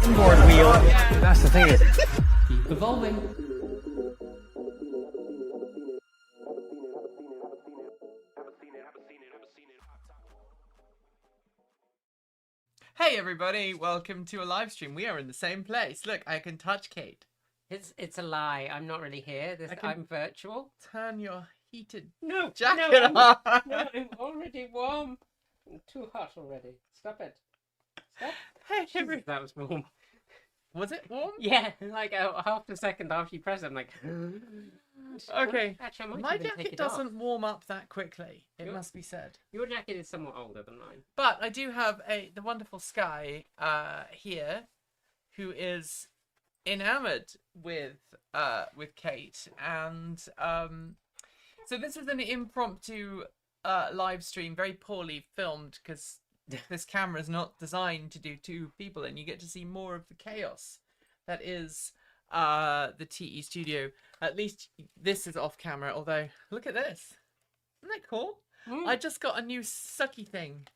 Inboard wheel. That's the thing. Keep evolving. Hey everybody, welcome to a live stream. We are in the same place. Look, I can touch Kate. It's a lie. I'm not really here. I'm virtual. Turn your heated No, jacket no, on. no, I'm already warm. I'm too hot already. Stop it. Stop. Hey Jesus, everybody. that was warm. Was it warm? Yeah, like half a second after you press it, I'm like. Okay. Actually, I might My even take jacket it off. doesn't warm up that quickly, it Your- must be said. Your jacket is somewhat older than mine. But I do have the wonderful Sky here, who is enamored with Kate, and so this is an impromptu live stream, very poorly filmed because this camera is not designed to do two people, and you get to see more of the chaos that is the TE studio. At least this is off camera, although look at this. Isn't that cool? I just got a new sucky thing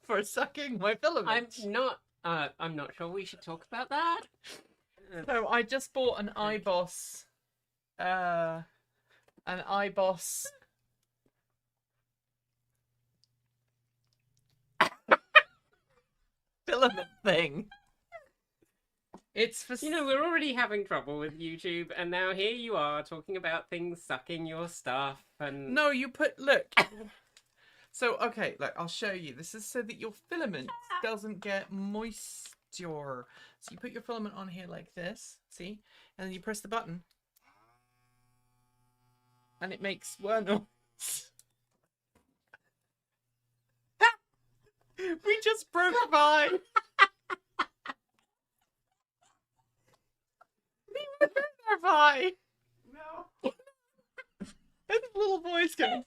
for sucking my filament. I'm not sure we should talk about that. So I just bought an iBoss filament thing. It's for We're already having trouble with YouTube, and now here you are talking about things sucking your stuff, and no, you put look. So okay, look, I'll show you. This is so that your filament doesn't get moisture. So you put your filament on here like this, see, and then you press the button, and it makes whir noise. We just broke by. By. No. And the little voice going.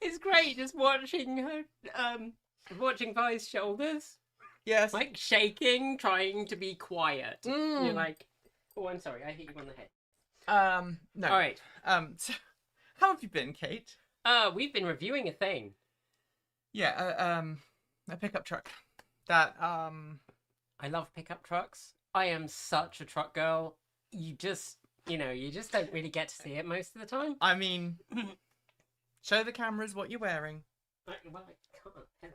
it's great just watching her, watching Vi's shoulders, Yes. like shaking, trying to be quiet. Mm. You're like, oh, I'm sorry, I hit you on the head. No. All right. So, how have you been, Kate? We've been reviewing a thing. Yeah. A pickup truck. That I love pickup trucks. I am such a truck girl. You just don't really get to see it most of the time. I mean, show the cameras what you're wearing. Well, I can't. Hello.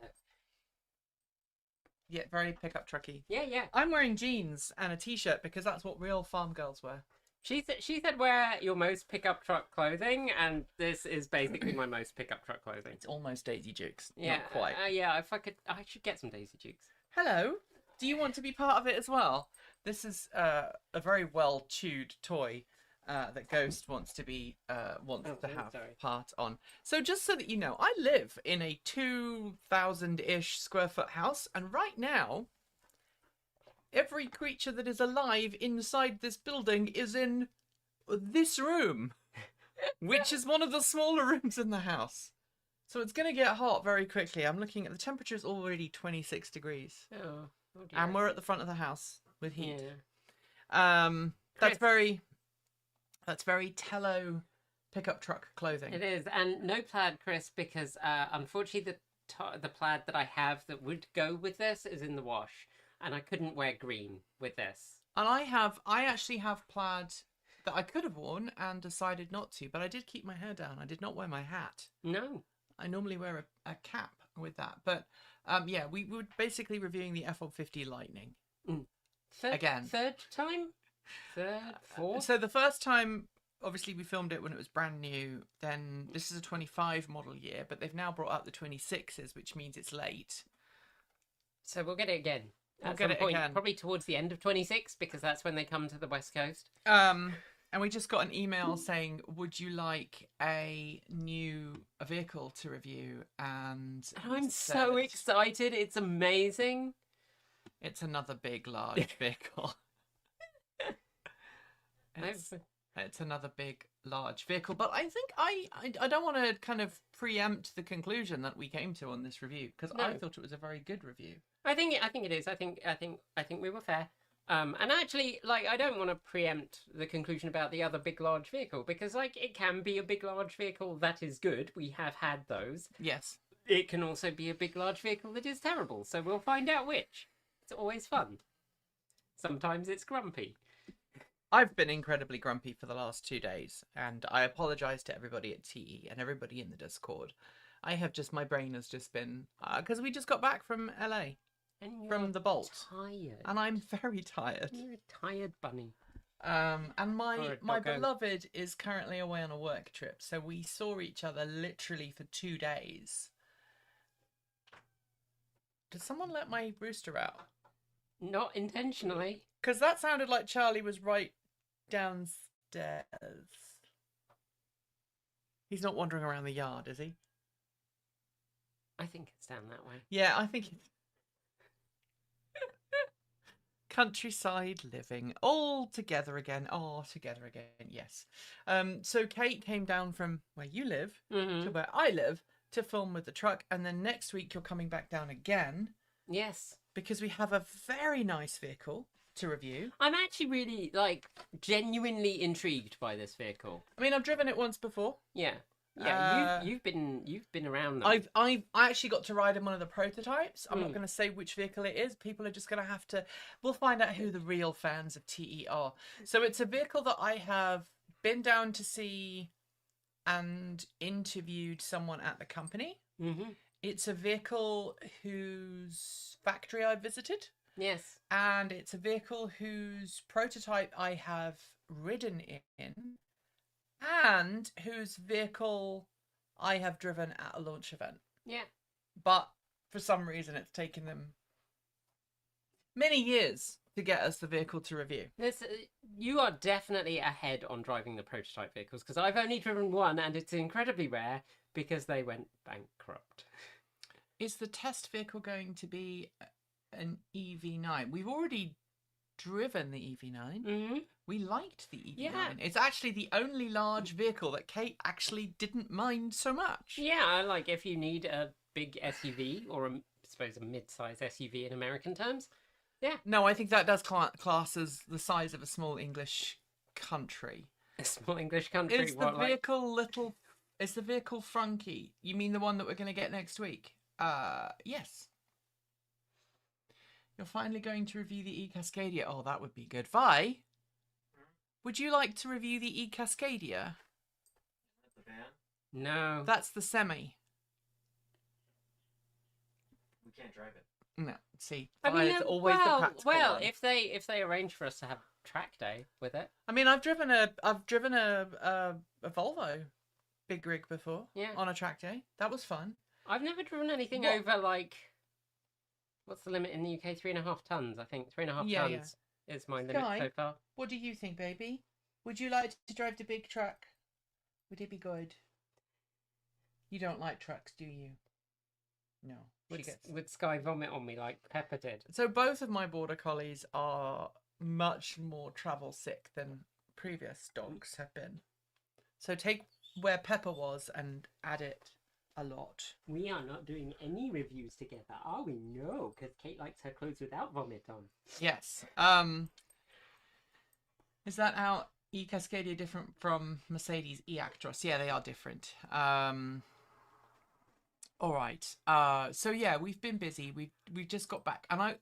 Yeah, very pickup trucky. Yeah. I'm wearing jeans and a t-shirt because that's what real farm girls wear. She said wear your most pickup truck clothing, and this is basically my most pickup truck clothing. It's almost Daisy Dukes. Yeah, Not quite. Yeah, if I should get some Daisy Dukes. Hello. Do you want to be part of it as well? This is a very well chewed toy that Ghost wants to have part on. So just so that you know, I live in a 2,000-ish square foot house, and right now, every creature that is alive inside this building is in this room, which is one of the smaller rooms in the house. So it's going to get hot very quickly. I'm looking at the temperature is already 26 degrees. Oh dear. And we're at the front of the house with heat. Yeah. That's very tello pickup truck clothing. It is, and no plaid, Chris, because unfortunately the plaid that I have that would go with this is in the wash, and I couldn't wear green with this. And I actually have plaid that I could have worn and decided not to, but I did keep my hair down. I did not wear my hat. No. I normally wear a cap with that, but yeah, we were basically reviewing the F-150 Lightning. Again. Third time? Fourth? So the first time, obviously, we filmed it when it was brand new. Then this is a 25 model year, but they've now brought out the 26s, which means it's late. So we'll get it again. We'll get it again. Probably towards the end of 26, because that's when they come to the West Coast. And we just got an email saying, would you like a vehicle to review? And I'm so excited. It's amazing. It's another big, large vehicle. It's another big, large vehicle. But I think I don't want to kind of preempt the conclusion that we came to on this review, because I thought it was a very good review. I think it is. I think we were fair. And actually, like, I don't want to preempt the conclusion about the other big large vehicle because, like, it can be a big large vehicle that is good. We have had those. Yes. It can also be a big large vehicle that is terrible. So we'll find out which. It's always fun. Sometimes it's grumpy. I've been incredibly grumpy for the last 2 days, and I apologise to everybody at TE and everybody in the Discord. My brain has just been, because we just got back from LA, And from the Bolt, tired. and I'm very tired. You're a tired bunny. And my doggo. beloved is currently away on a work trip, so we saw each other literally for 2 days. Did someone let my rooster out? Not intentionally. Because that sounded like Charlie was right downstairs. He's not wandering around the yard, is he? I think it's down that way. Yeah, I think it's... Countryside living, all together again. Oh, together again, yes. So Kate came down from where you live to where I live to film with the truck, and then next week you're coming back down again. Yes. Because we have a very nice vehicle to review. I'm actually really, like, genuinely intrigued by this vehicle. I mean, I've driven it once before. Yeah. Yeah, you've been around them. I actually got to ride in one of the prototypes. I'm not going to say which vehicle it is. People are just going to have to... We'll find out who the real fans of TE are. So it's a vehicle that I have been down to see and interviewed someone at the company. Mm-hmm. It's a vehicle whose factory I visited. Yes. And it's a vehicle whose prototype I have ridden in. And whose vehicle I have driven at a launch event. Yeah. But for some reason it's taken them many years to get us the vehicle to review. You are definitely ahead on driving the prototype vehicles because I've only driven one and it's incredibly rare because they went bankrupt. Is the test vehicle going to be an EV9? We've already driven the EV9. Mm-hmm. We liked the EV9. Yeah. It's actually the only large vehicle that Kate actually didn't mind so much. Yeah, like if you need a big SUV or I suppose a mid-size SUV in American terms. Yeah. No, I think that does class as the size of a small English country. A small English country. Is the vehicle little? Is the vehicle Frankie? You mean the one that we're going to get next week? Yes. You're finally going to review the E-Cascadia. Oh, that would be good. Vi, would you like to review the E-Cascadia? The van? No. That's the semi. We can't drive it. No, see, I mean, it's always the practical one. if they arrange for us to have track day with it. I mean, I've driven a Volvo big rig before. Yeah. On a track day. That was fun. I've never driven anything What? over like, what's the limit in the UK? 3.5 tons. I think 3.5 tons is my limit Sky? so far. What do you think, baby? Would you like to drive the big truck? Would it be good? You don't like trucks, do you? No. Would Sky vomit on me like Pepper did? So both of my border collies are much more travel sick than previous dogs have been. So take where Pepper was and add it a lot. We are not doing any reviews together, are we? No, because Kate likes her clothes without vomit on. Yes. Is that our E-Cascadia different from Mercedes E-Actros? Yeah, they are different. All right. So yeah, we've been busy. We've just got back, and I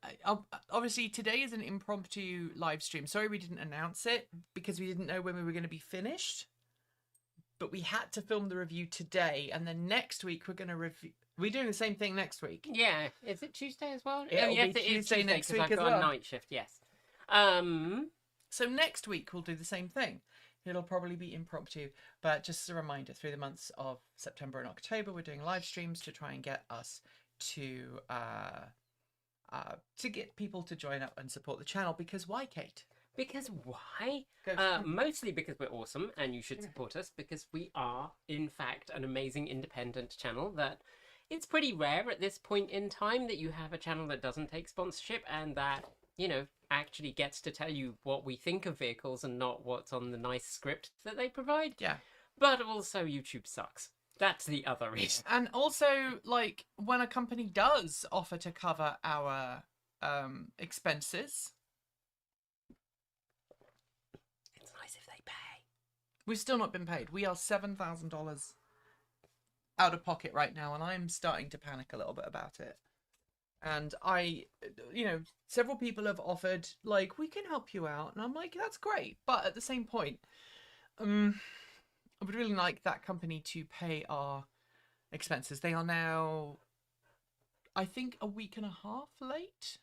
obviously today is an impromptu live stream. Sorry we didn't announce it because we didn't know when we were going to be finished. But we had to film the review today, and then next week we're going to review. We're doing the same thing next week. Yeah. Is it Tuesday as well? It'll yes, be it is Tuesday next 'cause week I've as got well. a night shift. Yes. So next week we'll do the same thing. It'll probably be impromptu, but just a reminder, through the months of September and October, we're doing live streams to try and get us to get people to join up and support the channel. Because why, Kate? Because why? Go. Mostly because we're awesome and you should support us because we are, in fact, an amazing independent channel that it's pretty rare at this point in time that you have a channel that doesn't take sponsorship and that, you know, actually gets to tell you what we think of vehicles and not what's on the nice script that they provide. Yeah. But also YouTube sucks. That's the other reason. And also, like, when a company does offer to cover our expenses, It's nice if they pay. we've still not been paid. We are $7,000 out of pocket right now, and I'm starting to panic a little bit about it. And several people have offered, like, we can help you out, and I'm like, that's great. But at the same point, I would really like that company to pay our expenses. They are now, I think, a week and a half late.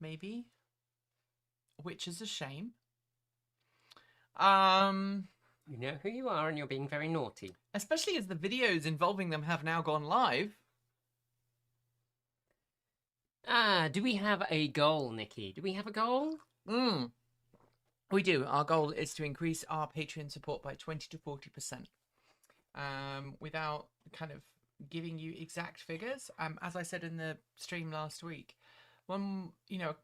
Maybe, which is a shame. You know who you are, and you're being very naughty. Especially as the videos involving them have now gone live. Do we have a goal, Nikki? Do we have a goal? We do. Our goal is to increase our Patreon support by 20 to 40%. Without kind of giving you exact figures, as I said in the stream last week, when, a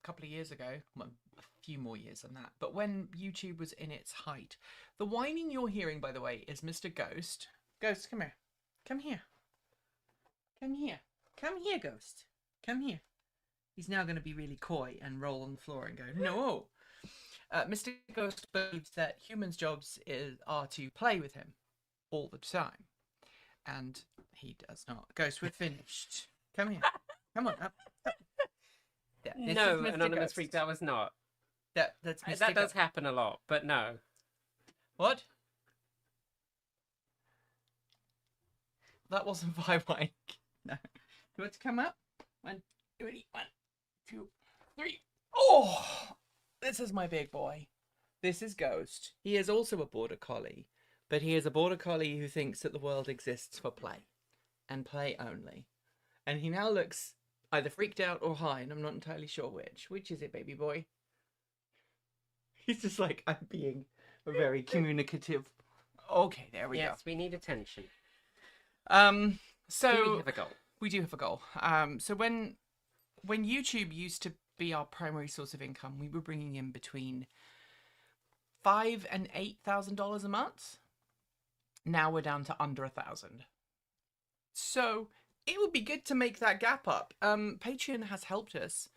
couple of years ago, well, a few more years than that, but when YouTube was in its height, the whining you're hearing, by the way, is Mr. Ghost. Ghost, come here. Come here. Come here. Come here, Ghost. Come here. He's now going to be really coy and roll on the floor and go, no. Mr. Ghost believes that humans' jobs are to play with him all the time. And he does not. Ghost, we're finished. Come here. Come on, up. Yeah, No, Anonymous Freak, that was not. That's Mr. That does happen a lot, but no. What? That wasn't vibe. No. You want to come up? 1, 2, 1, 2, 3. Oh! This is my big boy. This is Ghost. He is also a border collie, but he is a border collie who thinks that the world exists for play, and play only. And he now looks either freaked out or high, and I'm not entirely sure which. Which is it, baby boy? He's just like, I'm being very communicative. Okay, there we go. Yes, we need attention. So Do we have a goal? We do have a goal. So when YouTube used to be our primary source of income, we were bringing in between $5,000 and $8,000 a month. Now we're down to under 1,000. So it would be good to make that gap up. Patreon has helped us,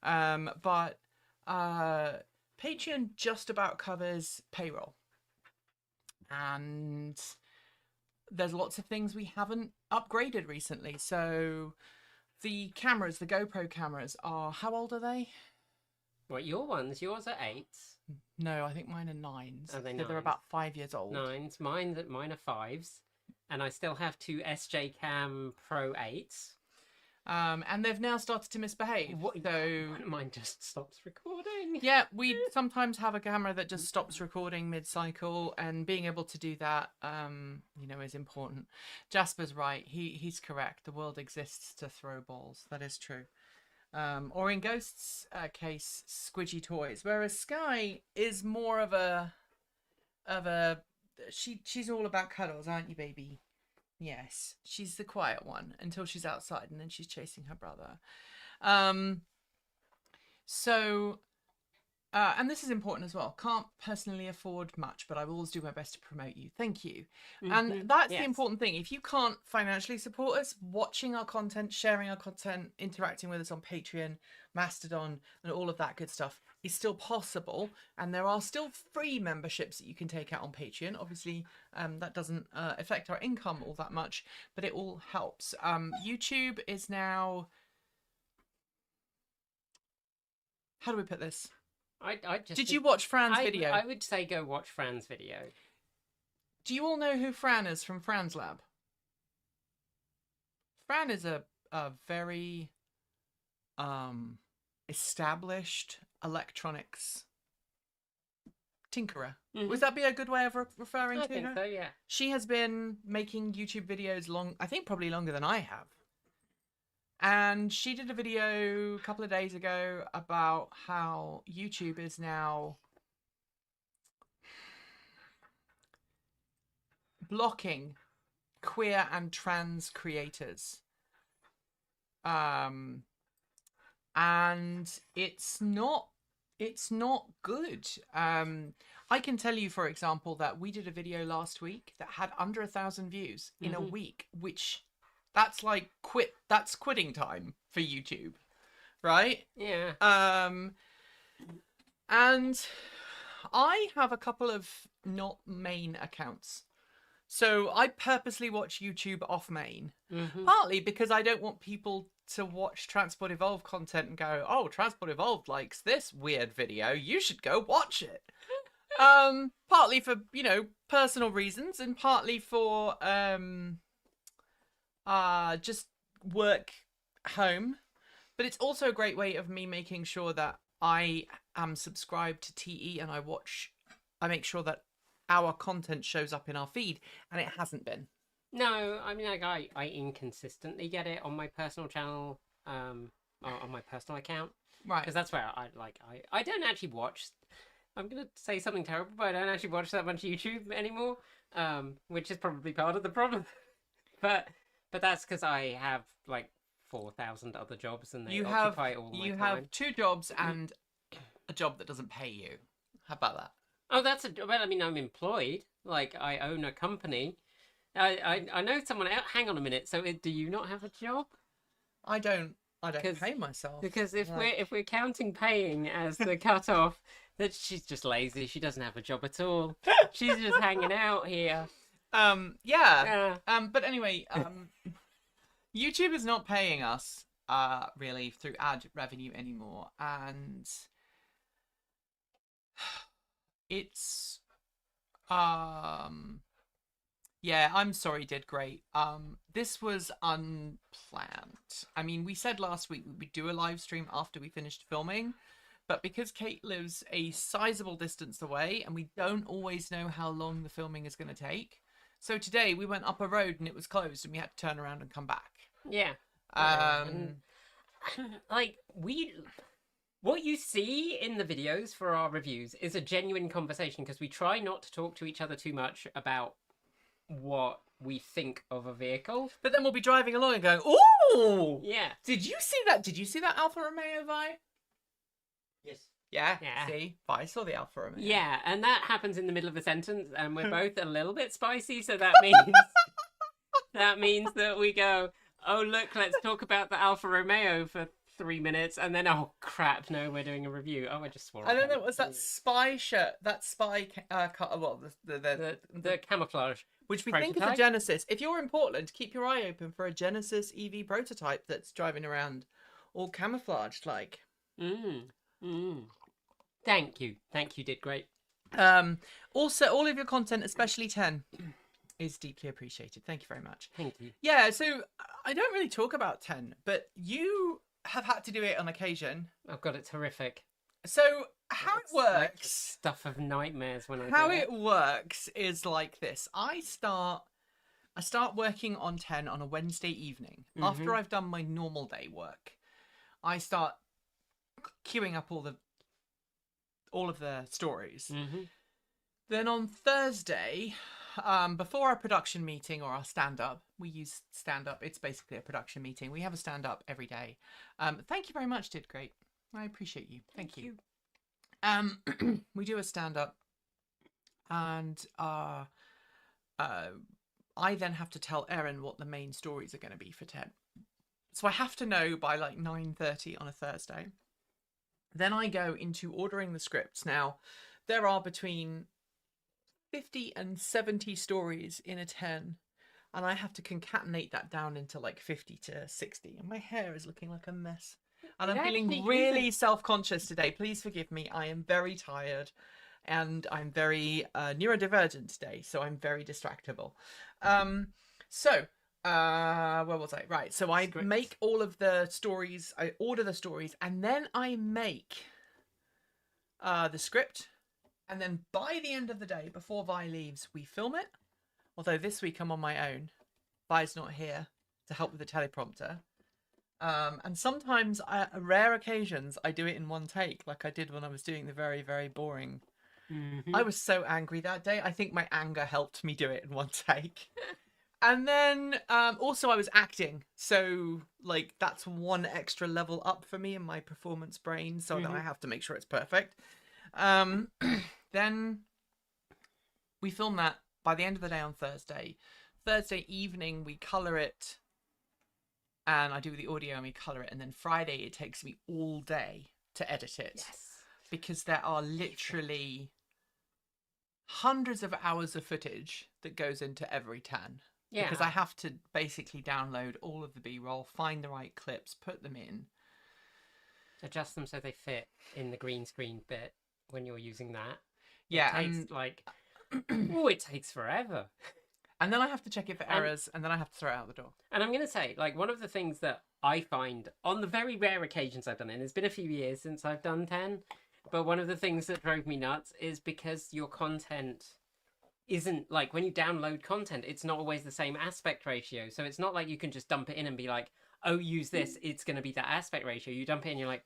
but Patreon just about covers payroll, and there's lots of things we haven't upgraded recently. So the cameras, the GoPro cameras, are, how old are they? What, your ones? Yours are 8s. No, I think mine are 9s. Are they They're 9s? about 5 years old. 9s. Mine are 5s. And I still have 2 SJ Cam Pro 8s. And they've now started to misbehave. So Mine just stops recording. yeah, we sometimes have a camera that just stops recording mid-cycle, and being able to do that, is important. Jasper's right. He's correct. The world exists to throw balls. That is true. Or in Ghost's case, squidgy toys. Whereas Sky is more of a she's all about cuddles, aren't you, baby? Yes, she's the quiet one until she's outside, and then she's chasing her brother. And this is important as well. Can't personally afford much, but I will always do my best to promote you. Thank you. And that's the important thing. If you can't financially support us, watching our content, sharing our content, interacting with us on Patreon, Mastodon, and all of that good stuff is still possible. And there are still free memberships that you can take out on Patreon. Obviously, that doesn't affect our income all that much, but it all helps. YouTube is now... How do we put this? Did you watch Fran's video? I would say go watch Fran's video. Do you all know who Fran is from Fran's Lab? Fran is a very established electronics tinkerer. Would that be a good way of referring to her? I think so, yeah. She has been making YouTube videos I think probably longer than I have. And she did a video a couple of days ago about how YouTube is now blocking queer and trans creators. And it's not it's not good. I can tell you, for example, that we did a video last week that had under 1,000 views in a week, which that's like that's quitting time for YouTube, right? Yeah. And I have a couple of not main accounts. So I purposely watch YouTube off main, partly because I don't want people to watch Transport Evolved content and go, oh, Transport Evolved likes this weird video, you should go watch it. Partly for, you know, personal reasons, and partly for just work home. But it's also a great way of me making sure that I am subscribed to TE and I make sure that our content shows up in our feed, and it hasn't been. No, I mean, like, I inconsistently get it on my personal channel, on my personal account. Right. Because that's where I don't actually watch, I'm going to say something terrible, but I don't actually watch that much YouTube anymore, which is probably part of the problem. But that's because I have, like, 4,000 other jobs, and they occupy all my time. You have 2 jobs and a job that doesn't pay you. How about that? Oh, well, I mean, I'm employed. Like, I own a company. I know someone else. Hang on a minute. So, do you not have a job? I don't pay myself. Because if we're counting paying as the cutoff, that she's just lazy. She doesn't have a job at all. She's just hanging out here. Yeah. But anyway, YouTube is not paying us really through ad revenue anymore, and it's yeah, I'm sorry, did great. This was unplanned. I mean, we said last week we would do a live stream after we finished filming, but because Kate lives a sizable distance away and we don't always know how long the filming is going to take, so today we went up a road and it was closed and we had to turn around and come back. Yeah. Like, what you see in the videos for our reviews is a genuine conversation, because we try not to talk to each other too much about what we think of a vehicle. But then we'll be driving along and going, ooh! Yeah. Did you see that? Did you see that Alfa Romeo, Vi? Yes. Yeah. Yeah. See? Vi saw the Alfa Romeo. Yeah, and that happens in the middle of a sentence, and we're both a little bit spicy, so that means that we go, oh, look, let's talk about the Alfa Romeo for 3 minutes, and then, oh, crap, no, we're doing a review. Oh, I just swore. I don't know, was that spy shirt, that spy cut, well, the camouflage. Which we prototype? think is a Genesis. If you're in Portland, keep your eye open for a Genesis EV prototype that's driving around all camouflaged like. Thank you, did great. Also, all of your content, especially 10, is deeply appreciated. Thank you very much. Thank you. Yeah, so I don't really talk about 10, but you have had to do it on occasion. Oh god, it's horrific. So how it works, like the stuff of nightmares when I how do it works is like this. I start working on 10 on a Wednesday evening. After I've done my normal day work, I start queuing up all of the stories. Then on Thursday, before our production meeting or our stand-up, we use stand-up. It's basically a production meeting. We have a stand-up every day. Thank you very much, did great. I appreciate you. Thank you. We do a stand-up, and I then have to tell Erin what the main stories are going to be for 10. So I have to know by like 9:30 on a Thursday. Then I go into ordering the scripts. Now, there are between 50 and 70 stories in a 10, and I have to concatenate that down into like 50 to 60, and my hair is looking like a mess. And I'm feeling really self-conscious today. Please forgive me. I am very tired, and I'm very neurodivergent today, so I'm very distractible. Where was I? Right, so I make all of the stories, I order the stories, and then I make the script. And then by the end of the day, before Vi leaves, we film it. Although this week I'm on my own. Vi's not here to help with the teleprompter. And sometimes, rare occasions, I do it in one take, like I did when I was doing the very, very boring. I was so angry that day. I think my anger helped me do it in one take. And then also I was acting, so like that's one extra level up for me in my performance brain, so that I have to make sure it's perfect. Then we film that by the end of the day on Thursday. Thursday evening we colour it, and I do the audio and we colour it, and then Friday it takes me all day to edit it. Yes. Because there are literally hundreds of hours of footage that goes into every tan. Yeah. Because I have to basically download all of the B-roll, find the right clips, put them in. Adjust them so they fit in the green screen bit when you're using that. Yeah. It takes like... oh, it takes forever. And then I have to check it for errors, and then I have to throw it out the door. And I'm going to say, like, one of the things that I find on the very rare occasions I've done it, and it's been a few years since I've done 10, but one of the things that drove me nuts is because your content isn't, like, when you download content, it's not always the same aspect ratio. So it's not like you can just dump it in and be like, oh, use this, it's going to be that aspect ratio. You dump it in, you're like,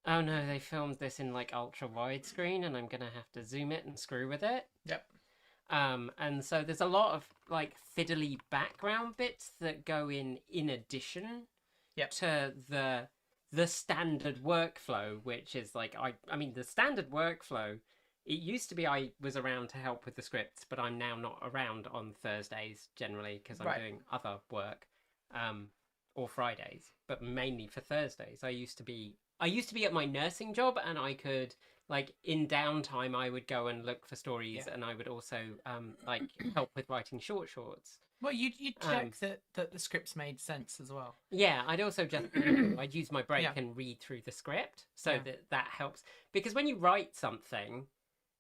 oh no, they filmed this in, like, ultra widescreen, and I'm going to have to zoom it and screw with it. Yep. And so there's a lot of like fiddly background bits that go in addition to the standard workflow, which is like I mean the standard workflow. It used to be I was around to help with the scripts, but I'm now not around on Thursdays generally because I'm doing other work, or Fridays, but mainly for Thursdays. I used to be at my nursing job, and I could. Like, in downtime, I would go and look for stories, and I would also, like, help with writing shorts. Well, you'd check that the scripts made sense as well. Yeah, I'd also just... I'd use my break and read through the script, so that helps. Because when you write something,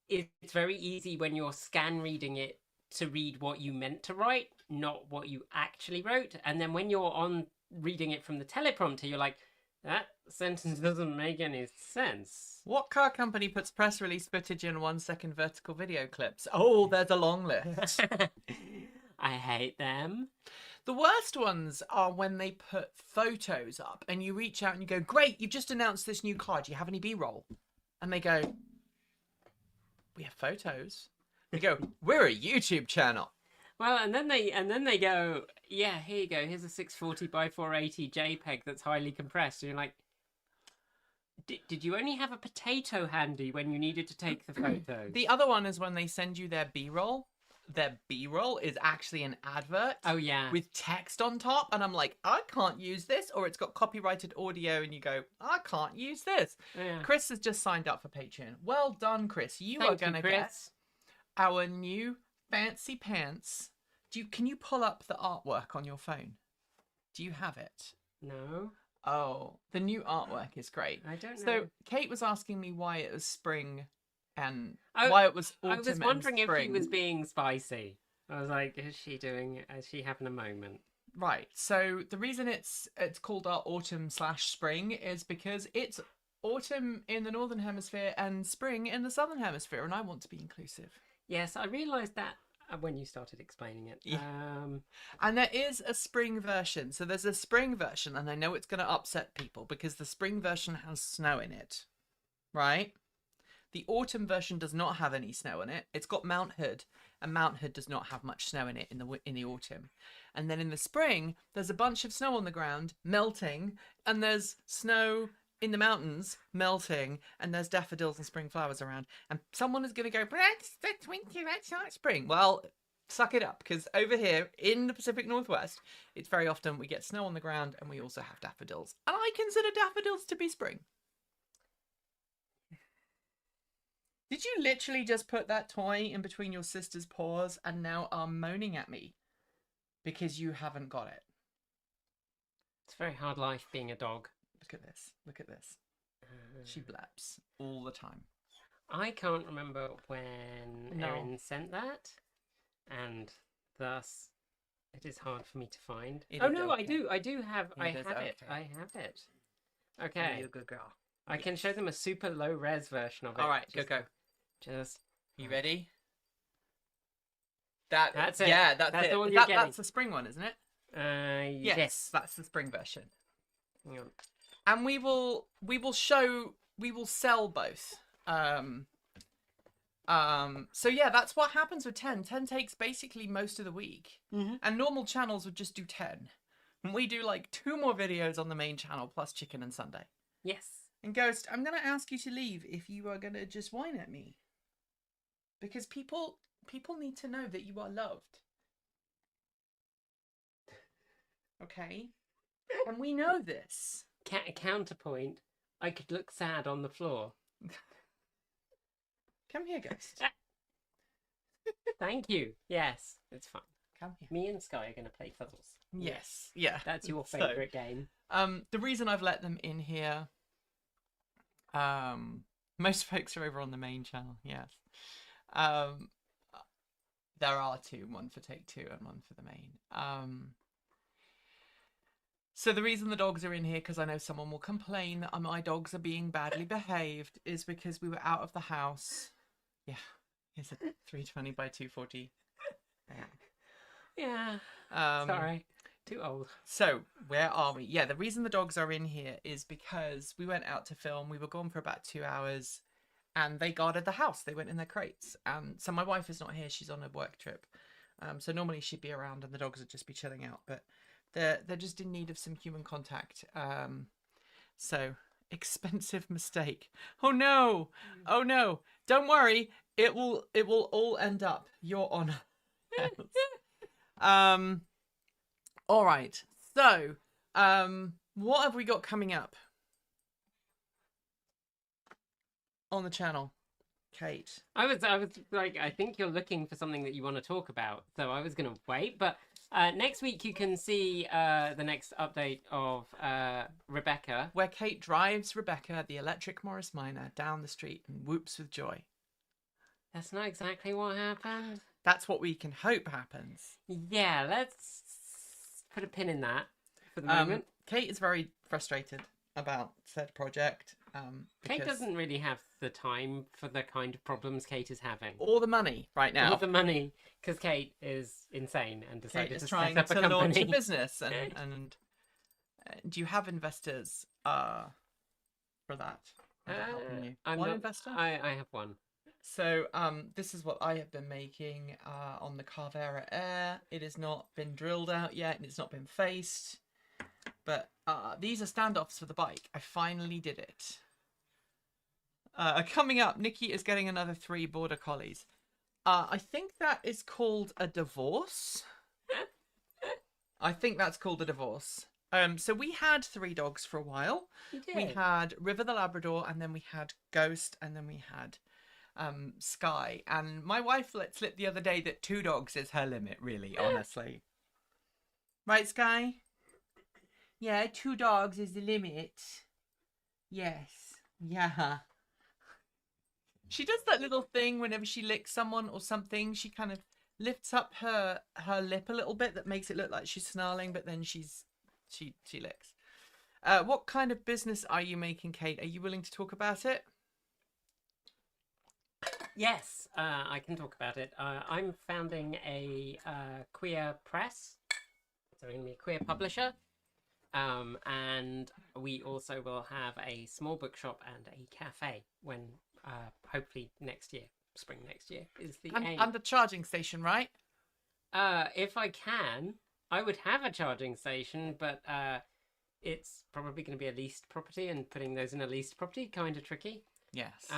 it's very easy when you're scan reading it to read what you meant to write, not what you actually wrote. And then when you're on reading it from the teleprompter, you're like, that sentence doesn't make any sense. What car company puts press release footage in 1 second vertical video clips? Oh, there's a long list. I hate them. The worst ones are when they put photos up and you reach out and you go, great, you've just announced this new car. Do you have any B-roll? And they go, we have photos. They go, we're a YouTube channel. Well, and then they go, yeah, here you go. Here's a 640 by 480 JPEG that's highly compressed. And you're like, did you only have a potato handy when you needed to take the photo? The other one is when they send you their B-roll. Their B-roll is actually an advert. Oh, yeah. With text on top. And I'm like, I can't use this. Or it's got copyrighted audio and you go, I can't use this. Yeah. Chris has just signed up for Patreon. Well done, Chris. You are going to get our new fancy pants. Can you pull up the artwork on your phone? Do you have it? No. Oh, the new artwork is great. I don't know. So Kate was asking me why it was spring and why it was autumn. I was wondering and if he spring. was being spicy. I was like, is she having a moment? Right. So the reason it's called our autumn/spring is because it's autumn in the northern hemisphere and spring in the southern hemisphere, and I want to be inclusive. Yes, I realised that when you started explaining it. Yeah. And there is a spring version. So there's a spring version, and I know it's going to upset people because the spring version has snow in it, right? The autumn version does not have any snow in it. It's got Mount Hood, and Mount Hood does not have much snow in it in the autumn. And then in the spring, there's a bunch of snow on the ground melting, and there's snow in the mountains melting, and there's daffodils and spring flowers around, and someone is going to go, but that's winter, that's not spring. Well, suck it up, because over here in the Pacific Northwest, it's very often we get snow on the ground and we also have daffodils, and I consider daffodils to be spring. Did you literally just put that toy in between your sister's paws and now are moaning at me because you haven't got it? It's a very hard life being a dog. Look at this. Look at this. She blaps all the time. I can't remember when Erin sent that, and thus it is hard for me to find. I do. I have it. I have it. Okay. You're a good girl. I can show them a super low res version of it. All right, go. Just. You ready? That's it. Yeah, that's it. the one you're getting. That's the spring one, isn't it? Yes, that's the spring version. Hang on. And we will sell both. So yeah, that's what happens with 10. 10 takes basically most of the week. Mhm. And normal channels would just do 10. And we do like 2 more videos on the main channel plus Chicken and Sunday. Yes. And Ghost, I'm going to ask you to leave if you are going to just whine at me. Because people need to know that you are loved. Okay? And we know this. Counterpoint, I could look sad on the floor. Come here, Ghost. Thank you. Yes, it's fun. Come here. Me and Sky are going to play puzzles. Yes. Yeah. That's your So, favourite game. The reason I've let them in here, most folks are over on the main channel, yes. There are 2, one for take 2 and one for the main. So the reason the dogs are in here, because I know someone will complain that my dogs are being badly behaved, is because we were out of the house. Yeah, it's a 320 by 240. Yeah. Um, Sorry. Too old. So, where are we? Yeah, the reason the dogs are in here is because we went out to film. We were gone for about 2 hours and they guarded the house. They went in their crates. So my wife is not here. She's on a work trip. So normally she'd be around and the dogs would just be chilling out. But they're just in need of some human contact. So, expensive mistake. Oh no! Oh no! Don't worry. It will all end up your honor. All right. So, what have we got coming up on the channel, Kate? I was like, I think you're looking for something that you want to talk about, so I was going to wait. But next week you can see the next update of Rebecca. Where Kate drives Rebecca, the electric Morris Minor, down the street and whoops with joy. That's not exactly what happened. That's what we can hope happens. Yeah, let's put a pin in that for the moment. Kate is very frustrated about said project. Kate because doesn't really have the time for the kind of problems Kate is having. all the money right now. All the money, because Kate is insane and decided Kate is to trying set up to a company. launch a business, and do you have investors for that? Are they helping you? I'm One not- investor. I have one. So this is what I have been making on the Carvera Air. It has not been drilled out yet and it's not been faced. But these are standoffs for the bike. I finally did it. Coming up, Nikki is getting another 3 border collies. I think that is called a divorce. I think that's called a divorce. So we had 3 dogs for a while. We had River the Labrador, and then we had Ghost, and then we had Sky. And my wife let slip the other day that 2 dogs is her limit, really, honestly. Right, Sky? Yeah, 2 dogs is the limit. Yes. Yeah. She does that little thing whenever she licks someone or something. She kind of lifts up her lip a little bit that makes it look like she's snarling, but then she licks. What kind of business are you making, Kate? Are you willing to talk about it? Yes, I can talk about it. I'm founding a queer press, so we're going to be a queer publisher, and we also will have a small bookshop and a cafe when hopefully next year, spring next year is the aim. And a charging station, right? If I can, I would have a charging station, but it's probably going to be a leased property, and putting those in a leased property kind of tricky. Yes.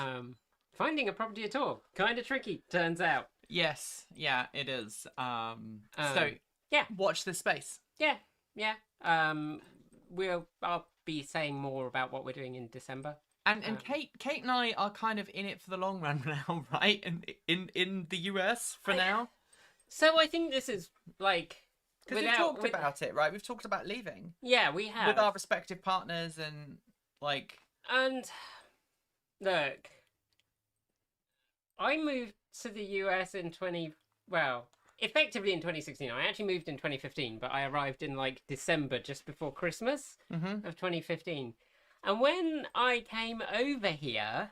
Finding a property at all kind of tricky, turns out. Yes. Yeah, it is. So yeah, watch this space. yeah. I'll be saying more about what we're doing in December. And Kate and I are kind of in it for the long run now, right? In the US for now. So I think this is like, Because we've talked about it, right? We've talked about leaving. Yeah, we have. With our respective partners and like. And look, I moved to the US effectively in 2016. I actually moved in 2015, but I arrived in like December, just before Christmas of 2015. And when I came over here,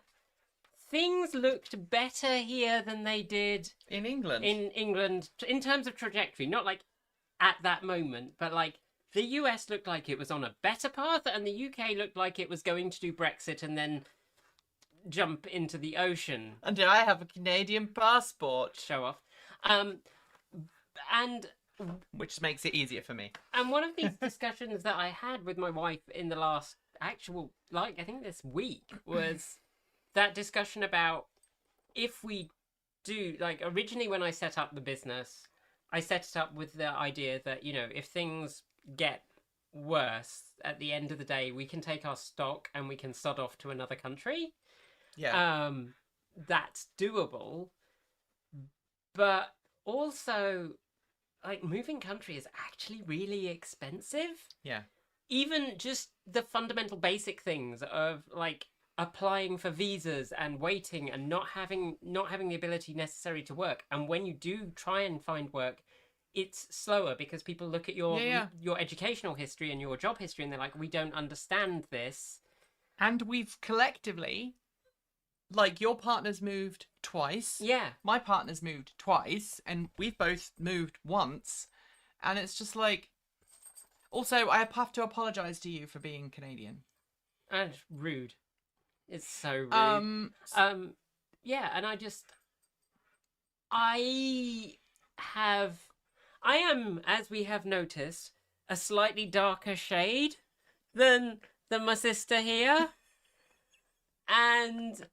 things looked better here than they did in England. In England, in terms of trajectory, not like at that moment, but like the US looked like it was on a better path, and the UK looked like it was going to do Brexit and then jump into the ocean. And I have a Canadian passport. Show off. And Which makes it easier for me. And one of these discussions that I had with my wife in the last actual, like, I think this week, was that discussion about if we do, like, originally when I set up the business, I set it up with the idea that, you know, if things get worse at the end of the day, we can take our stock and we can sod off to another country. Yeah. That's doable. But also, like, moving country is actually really expensive. Yeah. Even just the fundamental basic things of, like, applying for visas and waiting and not having the ability necessary to work. And when you do try and find work, it's slower because people look at your educational history and your job history and they're like, we don't understand this. And we've collectively, like, your partner's moved twice. Yeah. My partner's moved twice, and we've both moved once. And it's just like, also, I have to apologize to you for being Canadian. And rude. It's so rude. Yeah, and I am, as we have noticed, a slightly darker shade than my sister here. And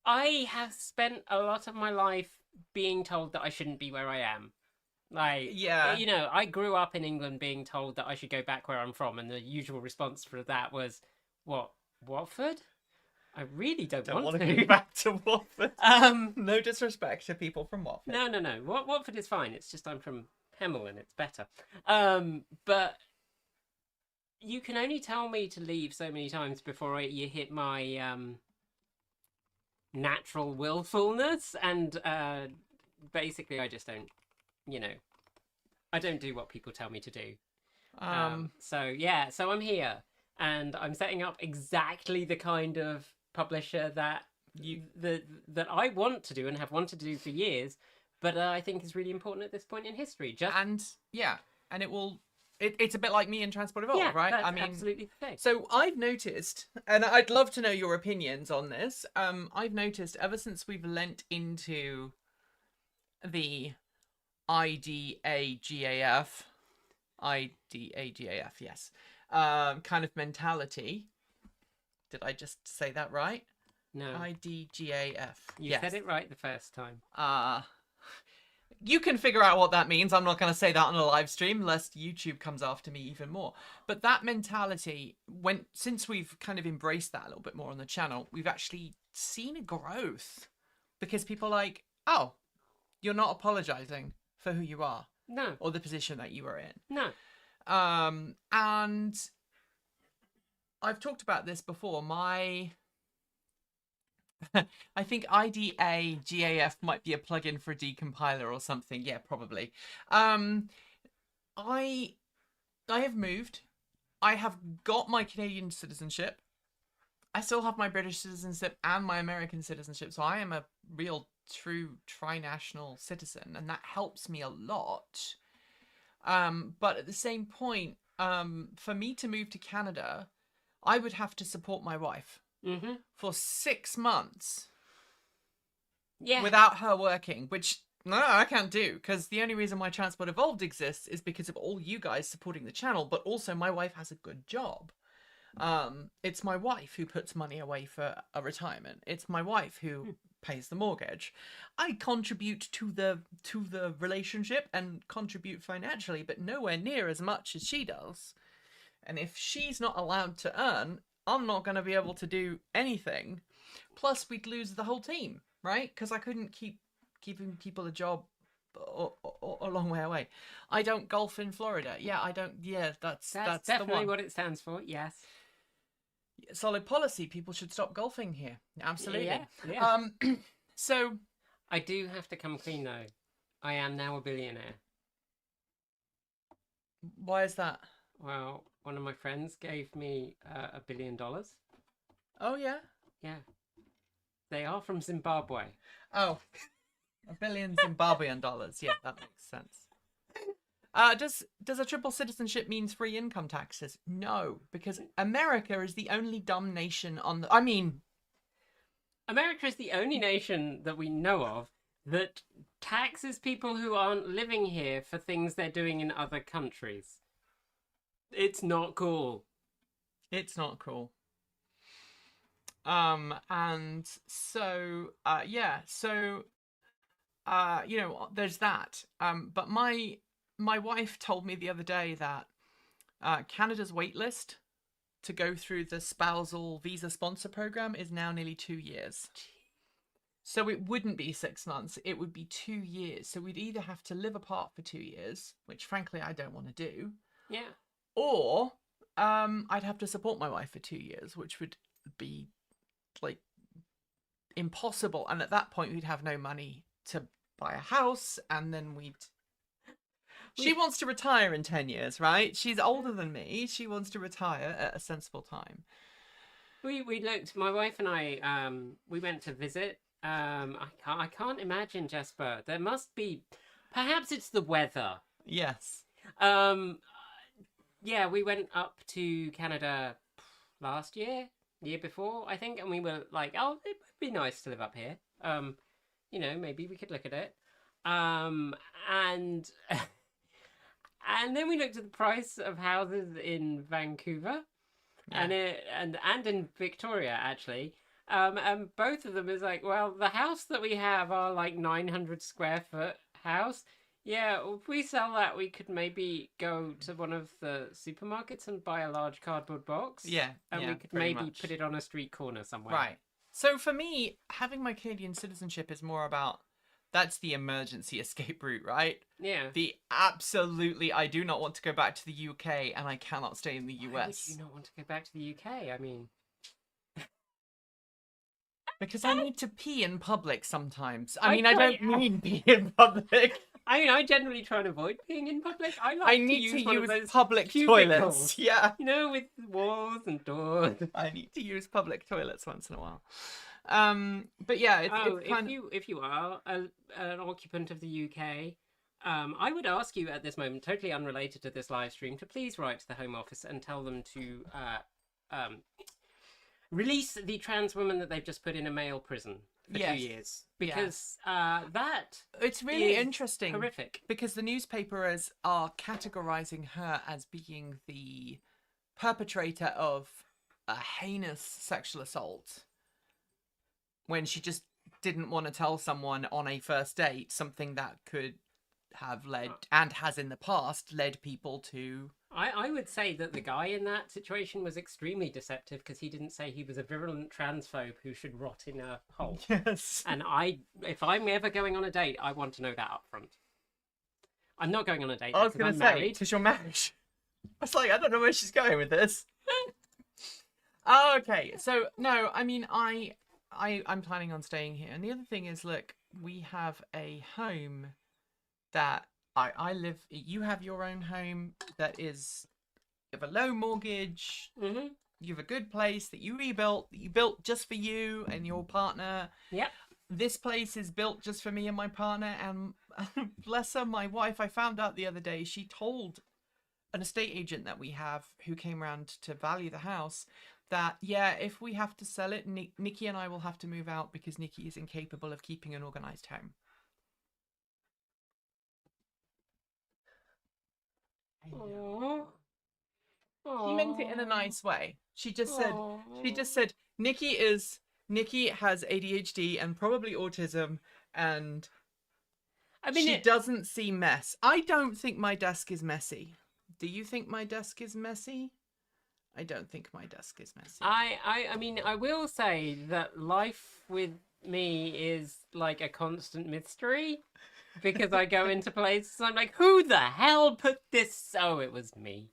I have spent a lot of my life being told that I shouldn't be where I am. Like, yeah, you know, I grew up in England being told that I should go back where I'm from, and the usual response for that was, what, Watford? I really don't want to go back to Watford. No disrespect to people from Watford. No. Watford is fine. It's just I'm from Hemel and it's better. But you can only tell me to leave so many times before you hit my natural willfulness, and basically I just don't, you know, I don't do what people tell me to do. So I'm here, and I'm setting up exactly the kind of publisher that that I want to do and have wanted to do for years, but I think is really important at this point in history. It's a bit like me in Transport Evolve, right? That's absolutely the case. So I've noticed, and I'd love to know your opinions on this. I've noticed ever since we've lent into the IDAGAF, yes, kind of mentality. Did I just say that right? No. IDGAF. You said it right the first time. You can figure out what that means. I'm not going to say that on a live stream, lest YouTube comes after me even more. But that mentality, since we've kind of embraced that a little bit more on the channel, we've actually seen a growth. Because people are like, oh, you're not apologizing for who you are. No. Or the position that you are in. No. And I've talked about this before. I think IDAGAF might be a plugin for a decompiler or something. Yeah, probably. I have moved. I have got my Canadian citizenship. I still have my British citizenship and my American citizenship. So I am a real, true tri-national citizen, and that helps me a lot. But at the same point, for me to move to Canada, I would have to support my wife for 6 months without her working, which no, I can't do, because the only reason why Transport Evolved exists is because of all you guys supporting the channel, but also my wife has a good job. It's my wife who puts money away for a retirement. It's my wife who pays the mortgage. I contribute to the relationship and contribute financially, but nowhere near as much as she does. And if she's not allowed to earn, I'm not going to be able to do anything. Plus, we'd lose the whole team, right? Because I couldn't keep giving people a job a long way away. I don't golf in Florida. Yeah, I don't. Yeah, that's definitely the one. what it stands for. Yes. Solid policy. People should stop golfing here. Absolutely. Yeah. So I do have to come clean though. I am now a billionaire. Why is that? Well, one of my friends gave me $1 billion. Oh yeah. Yeah. They are from Zimbabwe. Oh, $1 billion Zimbabwean dollars. Yeah, that makes sense. Does a triple citizenship means free income taxes? No, because America is the only dumb nation on the... I mean, America is the only nation that we know of that taxes people who aren't living here for things they're doing in other countries. It's not cool. It's not cool. And so, you know, there's that. But my wife told me the other day that Canada's wait list to go through the spousal visa sponsor program is now nearly 2 years. So it wouldn't be 6 months, it would be 2 years. So we'd either have to live apart for 2 years, which frankly I don't want to do. Yeah. Or I'd have to support my wife for 2 years, which would be like impossible. And at that point we'd have no money to buy a house, and then she wants to retire in 10 years, right? She's older than me. She wants to retire at a sensible time. We looked, my wife and I, we went to visit. I can't imagine, Jesper. There must be, perhaps it's the weather. Yes. Yeah, we went up to Canada last year before, I think, and we were like, oh, it would be nice to live up here. You know, maybe we could look at it. And and then we looked at the price of houses in Vancouver, Yeah. and in Victoria, actually. And both of them is like, well, the house that we have, our like 900 square foot house, yeah, if we sell that, we could maybe go to one of the supermarkets and buy a large cardboard box. Yeah. And yeah, we could pretty maybe much. put it on a street corner somewhere. Right. So for me, having my Canadian citizenship is more about, that's the emergency escape route, right? Yeah. The absolutely, I do not want to go back to the UK and I cannot stay in the US. Why would you not want to go back to the UK? I mean, Because I need to pee in public sometimes. I I mean, I try- don't mean pee in public. I mean, I generally try and avoid being in public. I like I to need use to one of use those public cubicles. toilets. Yeah. You know, with walls and doors. I need to use public toilets once in a while. But yeah, it's kind If you are an occupant of the UK, I would ask you at this moment, totally unrelated to this live stream, to please write to the Home Office and tell them to release the trans woman that they've just put in a male prison for Yes. 2 years, because that it's really is interesting horrific. because the newspapers are categorizing her as being the perpetrator of a heinous sexual assault when she just didn't want to tell someone on a first date something that could have led, and has in the past led people to. I would say that the guy in that situation was extremely deceptive because he didn't say he was a virulent transphobe who should rot in a hole. Yes. And if I'm ever going on a date, I want to know that up front. I'm not going on a date I was because going I'm to say, married. because you're married. I was like, I don't know where she's going with this. Oh, okay. So, no, I mean, I'm planning on staying here. And the other thing is, look, we have a home that I live. You have your own home that is, you have a low mortgage. Mm-hmm. You have a good place that you rebuilt, that you built just for you and your partner. Yep. This place is built just for me and my partner. And bless her, my wife, I found out the other day, she told an estate agent that we have who came around to value the house that, yeah, if we have to sell it, Nikki and I will have to move out because Nikki is incapable of keeping an organised home. Aww. She meant it in a nice way. She just said, Nikki has ADHD and probably autism, and I mean, she doesn't see mess. I don't think my desk is messy. Do you think my desk is messy? I don't think my desk is messy. I mean, I will say that life with me is like a constant mystery because I go into places and I'm like, who the hell put this? Oh, it was me.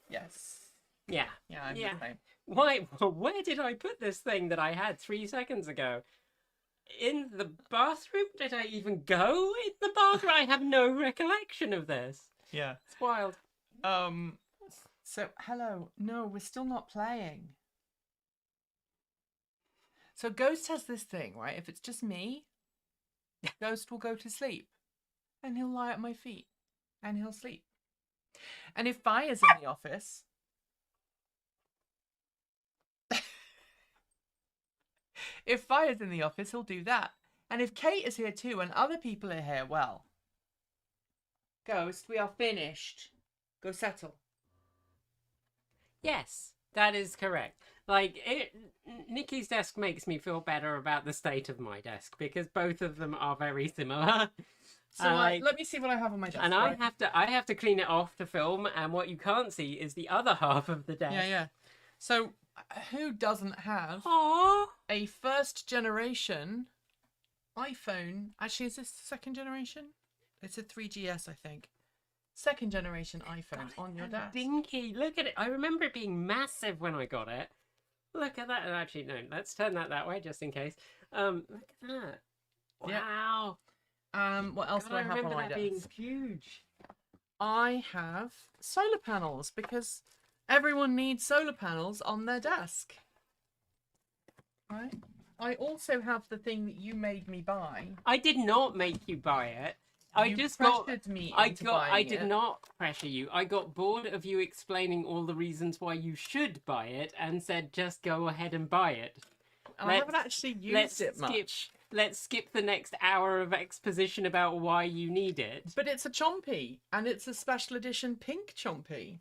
Yes. Yeah. Yeah, I'm Yeah. the same. Why? Where did I put this thing that I had 3 seconds ago? In the bathroom? Did I even go in the bathroom? I have no recollection of this. Yeah. It's wild. So, hello. No, we're still not playing. So Ghost has this thing, right? If it's just me, Ghost will go to sleep. And he'll lie at my feet. And he'll sleep. And if Fire's in the office... If Fire's in the office, he'll do that. And if Kate is here too, and other people are here, well. Ghost, we are finished. Go settle. Yes, that is correct. Like, Nikki's desk makes me feel better about the state of my desk because both of them are very similar. So let me see what I have on my desk. And right? I have to clean it off to film, and what you can't see is the other half of the desk. Yeah. So who doesn't have Aww. a first generation iPhone? Actually, is this second generation? It's a 3GS, I think. Second generation iPhone on your desk. Dinky, look at it. I remember it being massive when I got it. Look at that. Actually, no, let's turn that way just in case. Look at that. Wow. What else do I have on my desk? Being huge. I have solar panels because everyone needs solar panels on their desk. Right? I also have the thing that you made me buy. I did not make you buy it. I did not pressure you. I got bored of you explaining all the reasons why you should buy it and said just go ahead and buy it. I haven't actually used it much. Let's skip the next hour of exposition about why you need it. But it's a chompy, and it's a special edition pink chompy,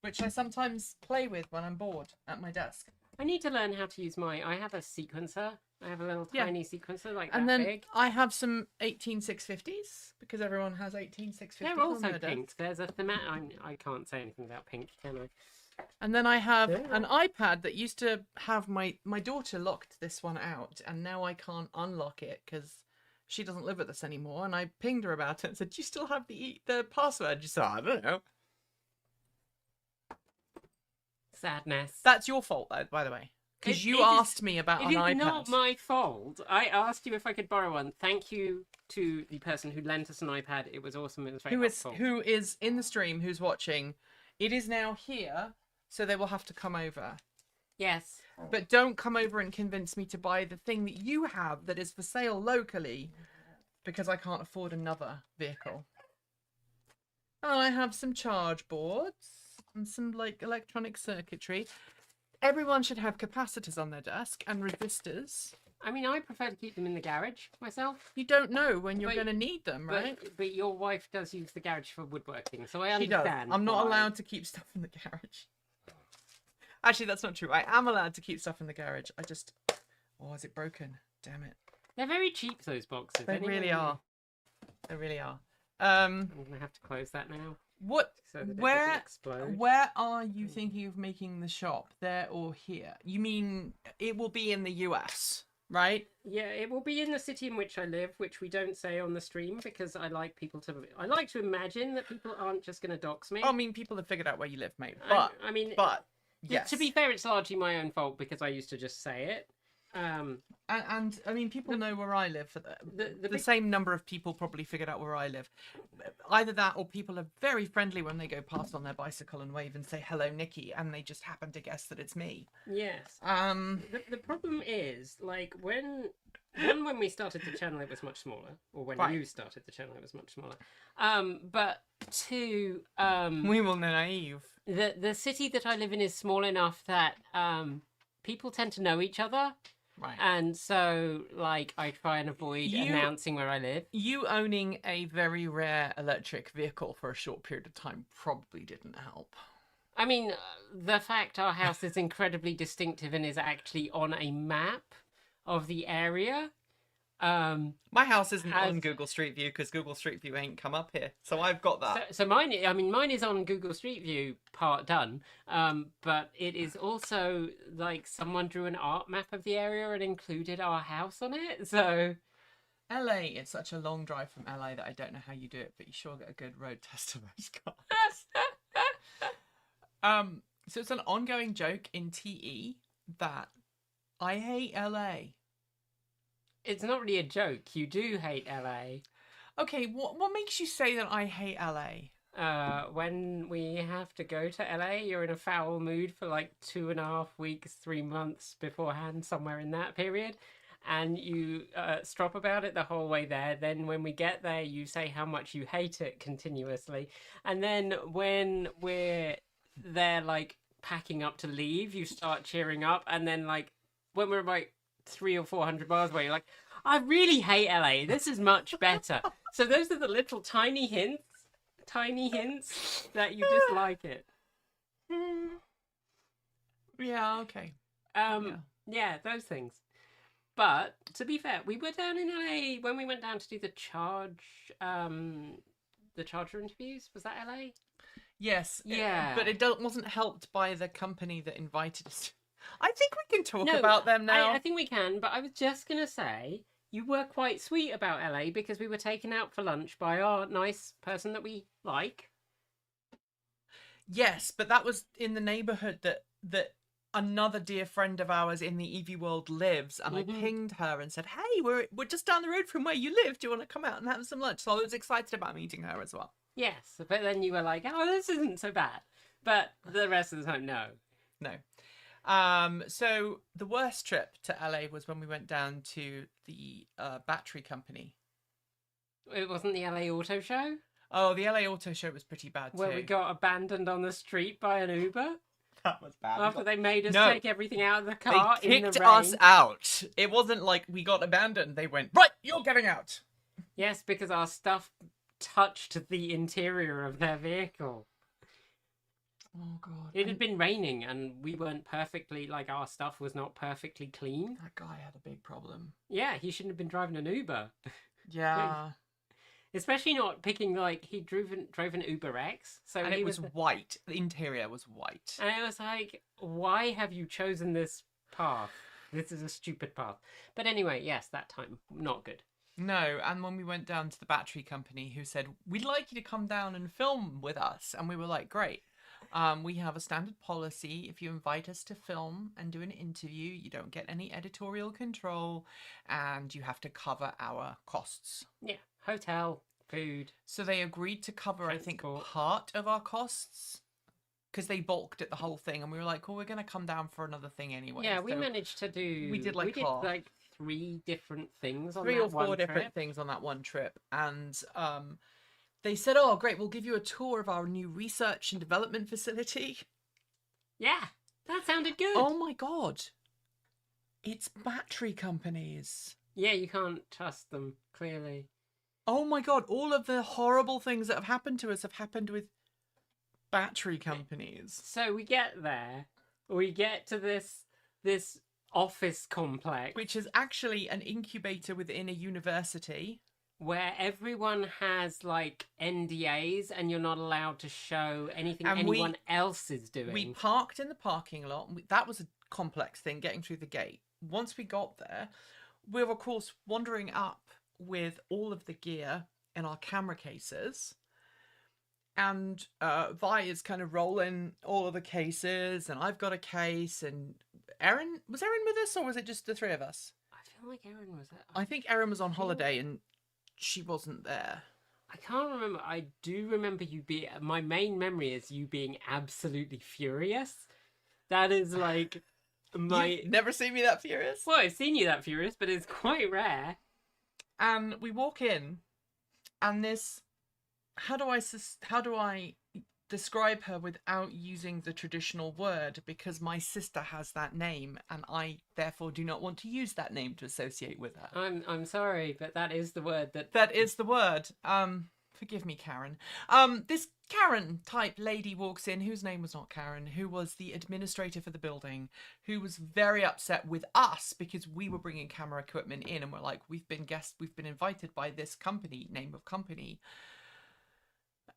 which I sometimes play with when I'm bored at my desk. I need to learn how to use I have a sequencer. I have a little tiny sequencer like that and then big. I have some 18650s because everyone has 18650s. They're on also their pink. desk. There's a thematic. I can't say anything about pink, can I? And then I have an iPad that used to have my daughter locked this one out, and now I can't unlock it because she doesn't live with us anymore. And I pinged her about it and said, "Do you still have the password?" She said, "I don't know." Sadness. That's your fault, though, by the way, because you asked me about an iPad. It is not my fault. I asked you if I could borrow one. Thank you to the person who lent us an iPad. It was awesome. It was very helpful. Who is in the stream? Who's watching? It is now here, so they will have to come over. Yes. But don't come over and convince me to buy the thing that you have that is for sale locally, because I can't afford another vehicle. And I have some charge boards and some like electronic circuitry. Everyone should have capacitors on their desk and resistors. I mean, I prefer to keep them in the garage myself. You don't know when you're going to need them, right? But your wife does use the garage for woodworking, so I She does. understand. I'm not allowed to keep stuff in the garage. Actually, that's not true. I am allowed to keep stuff in the garage. I just... Oh, is it broken? Damn it. They're very cheap, those boxes. They really are. They really are. I'm going to have to close that now. What? So that it doesn't explode. Where are you thinking of making the shop? There or here? You mean it will be in the US, right? Yeah, it will be in the city in which I live, which we don't say on the stream because I like to imagine that people aren't just going to dox me. I mean, people have figured out where you live, mate. But yes. To be fair, it's largely my own fault because I used to just say it. And I mean, people know where I live. The same number of people probably figured out where I live. Either that, or people are very friendly when they go past on their bicycle and wave and say hello, Nikki, and they just happen to guess that it's me. Yes. The problem is like when we started the channel, it was much smaller, or when you started the channel, it was much smaller. But two, we will naive. The city that I live in is small enough that people tend to know each other. Right. And so, like, I try and avoid announcing where I live. You owning a very rare electric vehicle for a short period of time probably didn't help. I mean, the fact our house is incredibly distinctive and is actually on a map of the area. My house isn't on Google Street View because Google Street View ain't come up here, so I've got that. So mine is on Google Street View, part done. But it is also like someone drew an art map of the area and included our house on it. So, LA, it's such a long drive from LA that I don't know how you do it, but you sure get a good road test of those cars. So it's an ongoing joke in TE that I hate LA. It's not really a joke. You do hate LA. Okay, what makes you say that I hate LA? When we have to go to LA, you're in a foul mood for like 2.5 weeks, 3 months beforehand, somewhere in that period. And you strop about it the whole way there. Then when we get there, you say how much you hate it continuously. And then when we're there, like, packing up to leave, you start cheering up. And then, like, when we're like 300 or 400 miles away. You're like, I really hate LA. This is much better. So those are the little tiny hints that you dislike it. Yeah, okay. Yeah, those things. But to be fair, we were down in LA when we went down to do the charger interviews. Was that LA? Yes. Yeah. But it wasn't helped by the company that invited us. I think we can talk about them now. I think we can, but I was just going to say, you were quite sweet about LA because we were taken out for lunch by our nice person that we like. Yes, but that was in the neighborhood that another dear friend of ours in the EV world lives, and I pinged her and said, hey, we're just down the road from where you live. Do you want to come out and have some lunch? So I was excited about meeting her as well. Yes, but then you were like, oh, this isn't so bad. But the rest of the time, no. So the worst trip to LA was when we went down to the battery company. It wasn't the LA Auto Show? Oh, the LA Auto Show was pretty bad too. Where we got abandoned on the street by an Uber? That was bad. After they made us take everything out of the car they in the kicked rain. us out. It wasn't like we got abandoned. They went, right, you're getting out. Yes, because our stuff touched the interior of their vehicle. Oh, God. It had been raining and we weren't perfectly, like, our stuff was not perfectly clean. That guy had a big problem. Yeah, he shouldn't have been driving an Uber. Yeah. Especially not picking, like, he drove an Uber X. So and it was white. The interior was white. And it was like, why have you chosen this path? This is a stupid path. But anyway, yes, that time, not good. No, and when we went down to the battery company who said, we'd like you to come down and film with us. And we were like, great. We have a standard policy. If you invite us to film and do an interview, you don't get any editorial control and you have to cover our costs. Yeah, hotel, food. So they agreed to cover, transport. I think, part of our costs because they balked at the whole thing. And we were like, well, we're going to come down for another thing anyway. Yeah, we managed to do... We did like 3 different things on 3 that or 4 one different trip. things on that one trip. And they said, oh, great, we'll give you a tour of our new research and development facility. Yeah, that sounded good. Oh my God. It's battery companies. Yeah, you can't trust them, clearly. Oh my God, all of the horrible things that have happened to us have happened with battery companies. So we get there, we get to this office complex. Which is actually an incubator within a university. Where everyone has, like, NDAs and you're not allowed to show anything And anyone else is doing. We parked in the parking lot. That was a complex thing, getting through the gate. Once we got there, we were, of course, wandering up with all of the gear in our camera cases. And Vi is kind of rolling all of the cases, and I've got a case, and was Erin with us, or was it just the 3 of us? I feel like Erin was there. I think Erin was on holiday, and she wasn't there. I can't remember. I do remember you being... My main memory is you being absolutely furious. That is, like, my... You've never seen me that furious? Well, I've seen you that furious, but it's quite rare. And we walk in, and this... How do I describe her without using the traditional word? Because my sister has that name, and I therefore do not want to use that name to associate with her. I'm sorry, but that is the word that... That is the word. Forgive me, Karen. This Karen type lady walks in, whose name was not Karen, who was the administrator for the building, who was very upset with us because we were bringing camera equipment in, and we're like, we've been invited by this company, name of company.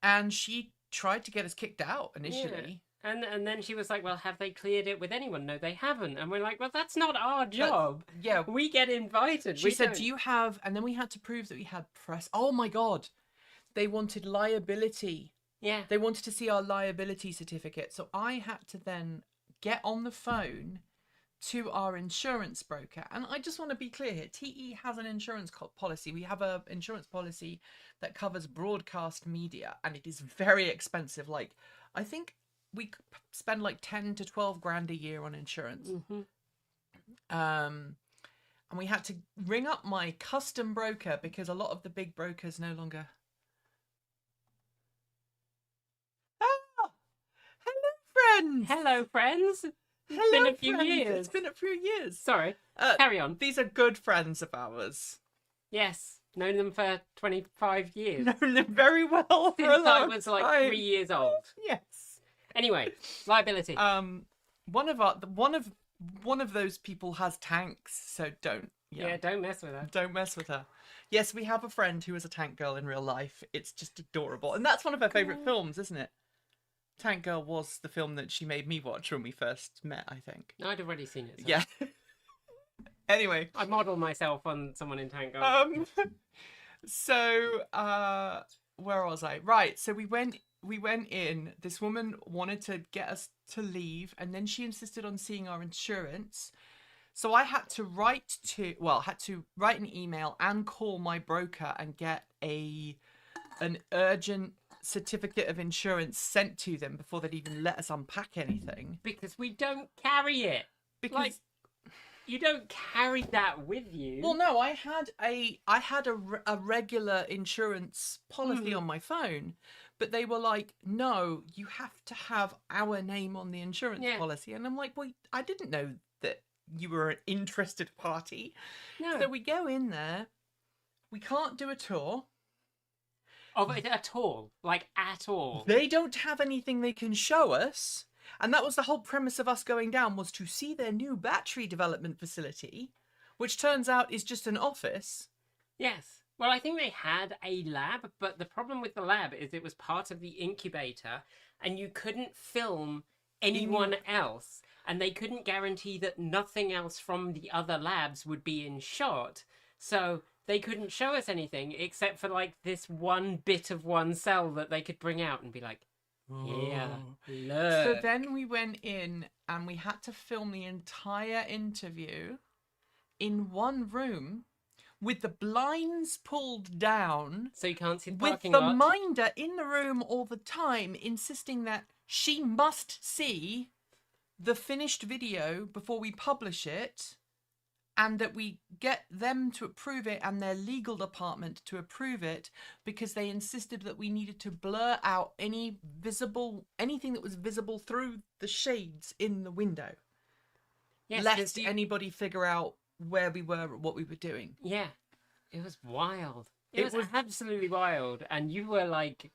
And she tried to get us kicked out initially. Yeah. And then she was like, well, have they cleared it with anyone? No, they haven't. And we're like, well, that's not our job. Yeah. We get invited. She said, do you have... And then we had to prove that we had press. Oh, my God. They wanted liability. Yeah. They wanted to see our liability certificate. So I had to then get on the phone to our insurance broker. And I just want to be clear here. TE has an insurance policy. We have an insurance policy that covers broadcast media, and it is very expensive. Like, I think we spend like 10 to 12 grand a year on insurance. Mm-hmm. And we had to ring up my custom broker because a lot of the big brokers no longer... Ah! Hello, friends! Hello, friends. Hello, been a few friends. years. It's been a few years. Sorry. Carry on. These are good friends of ours. Yes, known them for 25 years. Known them very well for a Since I long was like time. 3 years old. Yes. Anyway, liability. One of those people has tanks, so don't. Yeah, don't mess with her. Don't mess with her. Yes, we have a friend who is a tank girl in real life. It's just adorable, and that's one of her favorite films, isn't it? Tank Girl was the film that she made me watch when we first met, I think. I'd already seen it. So. Yeah. Anyway, I modelled myself on someone in Tank Girl. So where was I? Right. So we went in. This woman wanted to get us to leave, and then she insisted on seeing our insurance. So I had to write an email and call my broker and get an urgent certificate of insurance sent to them before they'd even let us unpack anything. Because we don't carry it. Because you don't carry that with you. well, no, I had a regular insurance policy on my phone, but they were like, no, you have to have our name on the insurance policy. And I'm like, well, I didn't know that you were an interested party. No. So we go in there. We can't do a tour. Of it at all. Like, at all. They don't have anything they can show us. And that was the whole premise of us going down, was to see their new battery development facility, which turns out is just an office. Yes. Well, I think they had a lab, but the problem with the lab is it was part of the incubator, and you couldn't film anyone else, and they couldn't guarantee that nothing else from the other labs would be in shot. So they couldn't show us anything except for like this one bit of one cell that they could bring out and be like, yeah, look. So then we went in and we had to film the entire interview in one room with the blinds pulled down. So you can't see the with parking the lot. minder in the room all the time, insisting that she must see the finished video before we publish it, and that we get them to approve it and their legal department to approve it, because they insisted that we needed to blur out anything that was visible through the shades in the window. Yes, lest anybody figure out where we were or what we were doing. Yeah, it was wild. It was absolutely wild. And you were like,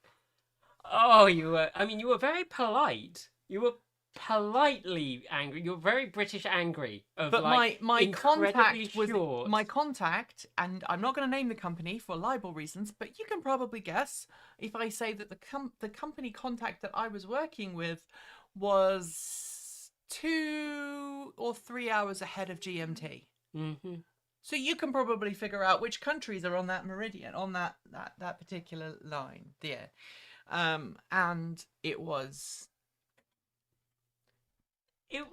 you were very polite. You were politely angry. You're very British angry. But like, my contact was short. my contact, and I'm not going to name the company for libel reasons, but you can probably guess if I say that the company contact that I was working with was 2 or 3 hours ahead of GMT. Mm-hmm. So you can probably figure out which countries are on that meridian, on that particular line there. And it was...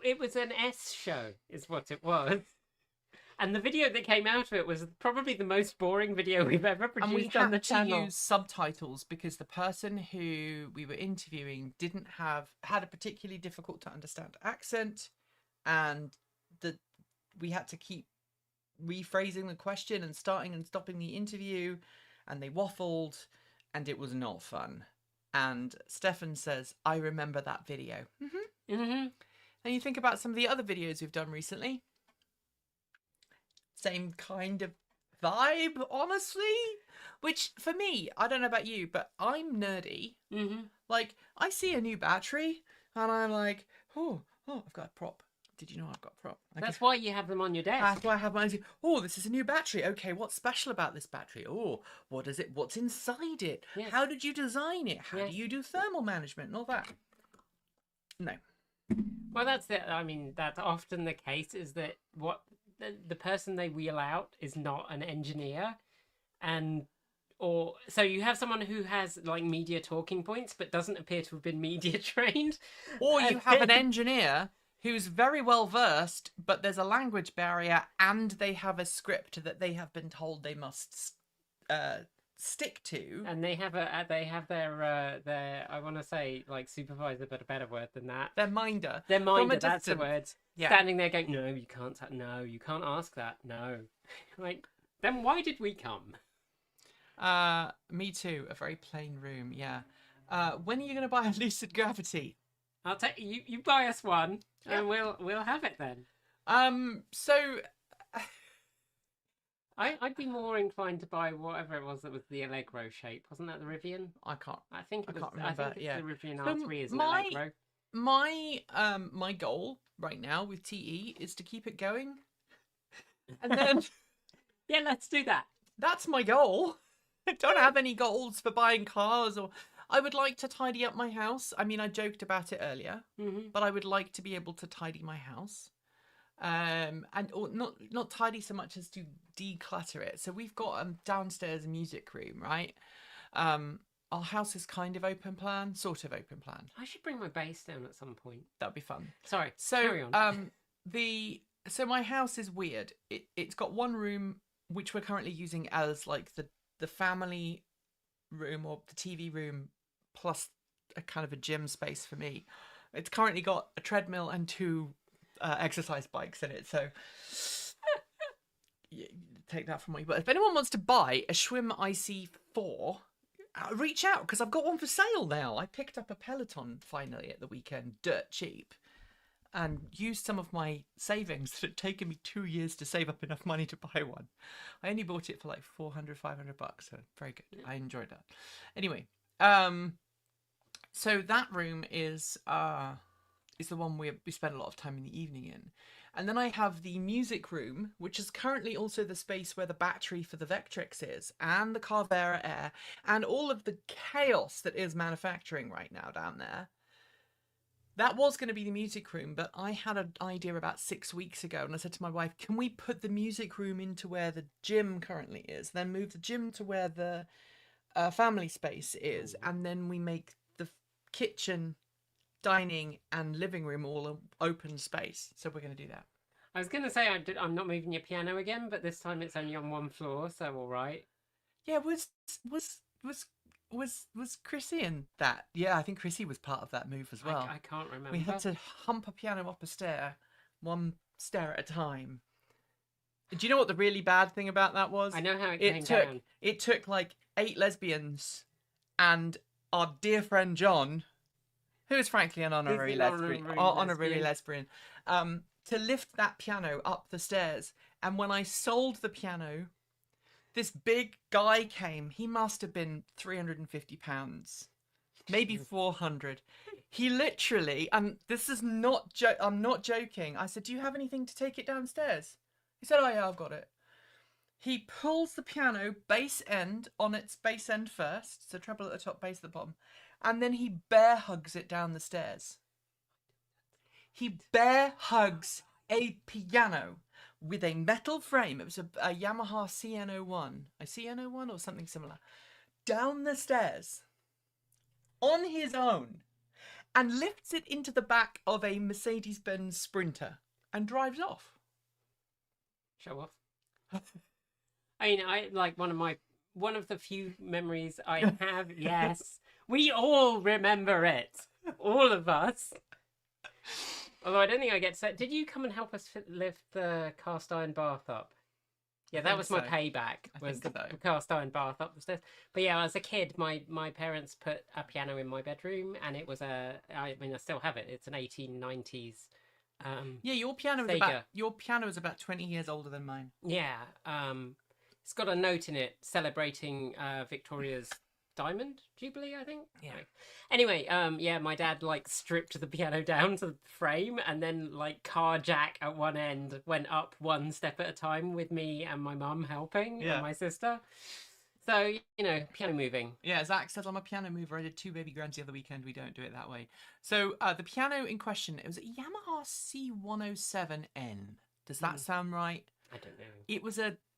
It was an S show, is what it was. And the video that came out of it was probably the most boring video we've ever produced on the channel. And we had to use subtitles because the person who we were interviewing had a particularly difficult to understand accent, and we had to keep rephrasing the question and starting and stopping the interview, and they waffled, and it was not fun. And Stefan says, I remember that video. Mm-hmm. Mm-hmm. And you think about some of the other videos we've done recently. Same kind of vibe, honestly. Which, for me, I don't know about you, but I'm nerdy. Mm-hmm. Like, I see a new battery, and I'm like, oh, I've got a prop. Did you know I've got a prop? That's why you have them on your desk. That's why I have mine. Oh, this is a new battery. Okay, what's special about this battery? Oh, what is it? What's inside it? Yes. How did you design it? How Yes. do you do thermal management and all that? No. Well, that's it. I mean, that's often the case, is that what the person they wheel out is not an engineer, so you have someone who has like media talking points but doesn't appear to have been media trained, Or you have an engineer who's very well versed, but there's a language barrier, and they have a script that they have been told they must stick to. and they have their I want to say like supervisor, but a better word than that. Their minder. Their From a minder, that's the distance. word. Standing there going, no, you can't. No, you can't ask that. No, like, then why did we come? Me too. A very plain room. Yeah. When are you going to buy a lucid gravity? I'll take you. You buy us one, and we'll have it then. So I'd be more inclined to buy whatever it was that was the Allegro shape. Wasn't that the Rivian? I can't I remember. think it's Yeah. the Rivian So R3 is an Allegro. my goal right now with TE is to keep it going. And then Yeah, let's do that. that's my goal. I don't have any goals for buying cars, or I would like to tidy up my house. I mean, I joked about it earlier, but I would like to be able to tidy my house. And or not tidy so much as to declutter it. So we've got a downstairs music room, right? Our house is kind of open plan, sort of open plan. I should bring my bass down at some point. That'd be fun. Sorry. So carry on. So my house is weird. It's got one room which we're currently using as like the family room or the TV room plus a kind of a gym space for me. It's currently got a treadmill and two exercise bikes in it. So take that from what you. But if anyone wants to buy a Schwinn IC4, reach out because I've got one for sale now. I picked up a Peloton finally at the weekend, dirt cheap, and used some of my savings that had taken me 2 years to save up enough money to buy one. I only bought it for like $400, $500, so very good. I enjoyed that. Anyway, so that room is the one we spend a lot of time in the evening in. And then I have the music room, which is currently also the space where the battery for the Vectrix is, and the Carvera Air, and all of the chaos that is manufacturing right now down there. That was going to be the music room, but I had an idea about 6 weeks ago, and I said to my wife, can we put the music room into where the gym currently is, then move the gym to where the family space is, and then we make the kitchen, dining and living room all an open space. So we're going to do that. I was going to say I'm not moving your piano again, but this time it's only on one floor, so all right. Yeah, was Chrissy in that? Yeah, I think Chrissy was part of that move as well. I can't remember. We had to hump a piano up a stair, one stair at a time. Do you know what the really bad thing about that was? I know how it came down. It took like 8 lesbians and our dear friend John, who is frankly an honorary lesbian, to lift that piano up the stairs. And when I sold the piano, this big guy came. He must have been £350, maybe 400. He literally, and this is not I'm not joking. I said, do you have anything to take it downstairs? He said, oh yeah, I've got it. He pulls the piano bass end on its bass end first, so treble at the top, bass at the bottom, and then he bear hugs it down the stairs. He bear hugs a piano with a metal frame. It was a Yamaha CN01, a CN01 or something similar, down the stairs on his own, and lifts it into the back of a Mercedes-Benz Sprinter and drives off. Show off. I mean, I like one of the few memories I have. Yes, we all remember it, all of us. Although I don't think I get to. Did you come and help us lift the cast iron bath up? Yeah, that was my payback. Was the cast iron bath up the stairs. But yeah, as a kid, my parents put a piano in my bedroom, and it was I still have it. It's an 1890s. Yeah, your piano is about 20 years older than mine. Yeah, it's got a note in it celebrating Victoria's Diamond Jubilee, I think. Yeah. Anyway, my dad like stripped the piano down to the frame, and then like car jack at one end went up one step at a time with me and my mum helping, and my sister. So, piano moving. Yeah, Zach says I'm a piano mover. I did 2 baby grands the other weekend. We don't do it that way. So the piano in question, it was a Yamaha C107N. Does that sound right? I don't know.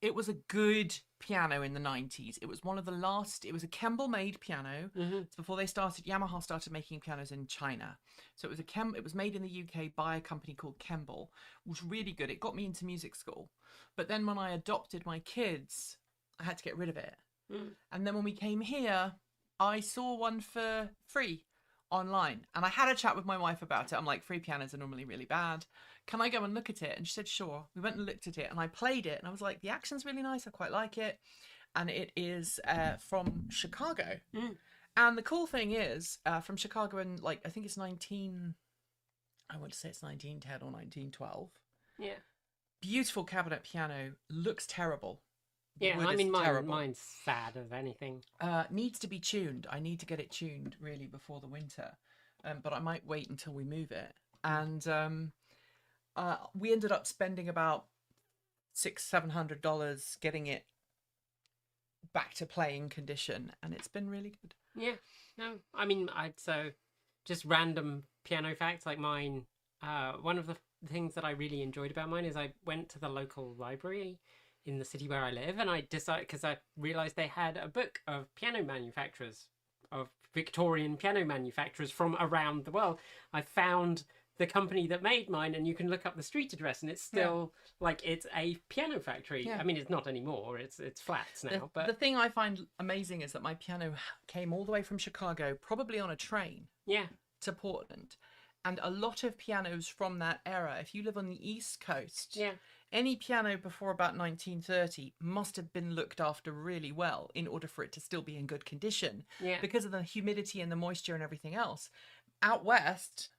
It was a good piano in the 90s. It was one of the last. It was a Kemble made piano. It's before Yamaha started making pianos in China. So it was made in the UK by a company called Kemble. It was really good. It got me into music school. But then when I adopted my kids, I had to get rid of it. And then when we came here, I saw one for free online, and I had a chat with my wife about it. I'm like, free pianos are normally really bad. Can I go and look at it? And she said, sure. We went and looked at it, and I played it, and I was like, the action's really nice. I quite like it. And it is from Chicago. And the cool thing is, from Chicago in, like, I think it's 1910 or 1912. Yeah. Beautiful cabinet piano, looks terrible. The Yeah, wood I is mean, terrible. mine's sad as anything. Needs to be tuned. I need to get it tuned really before the winter, but I might wait until we move it. And we ended up spending about $600-700 getting it back to playing condition, and it's been really good. Yeah, no, I mean, so just random piano facts like mine. One of the things that I really enjoyed about mine is I went to the local library in the city where I live, and I decided, because I realized they had a book of piano manufacturers, of Victorian piano manufacturers from around the world. I found the company that made mine, and you can look up the street address, and it's still like it's a piano factory. Yeah. I mean, it's not anymore, it's flats now. But the thing I find amazing is that my piano came all the way from Chicago, probably on a train, yeah, to Portland. And a lot of pianos from that era, if you live on the East Coast, yeah, any piano before about 1930 must have been looked after really well in order for it to still be in good condition, yeah, because of the humidity and the moisture and everything else. Out west,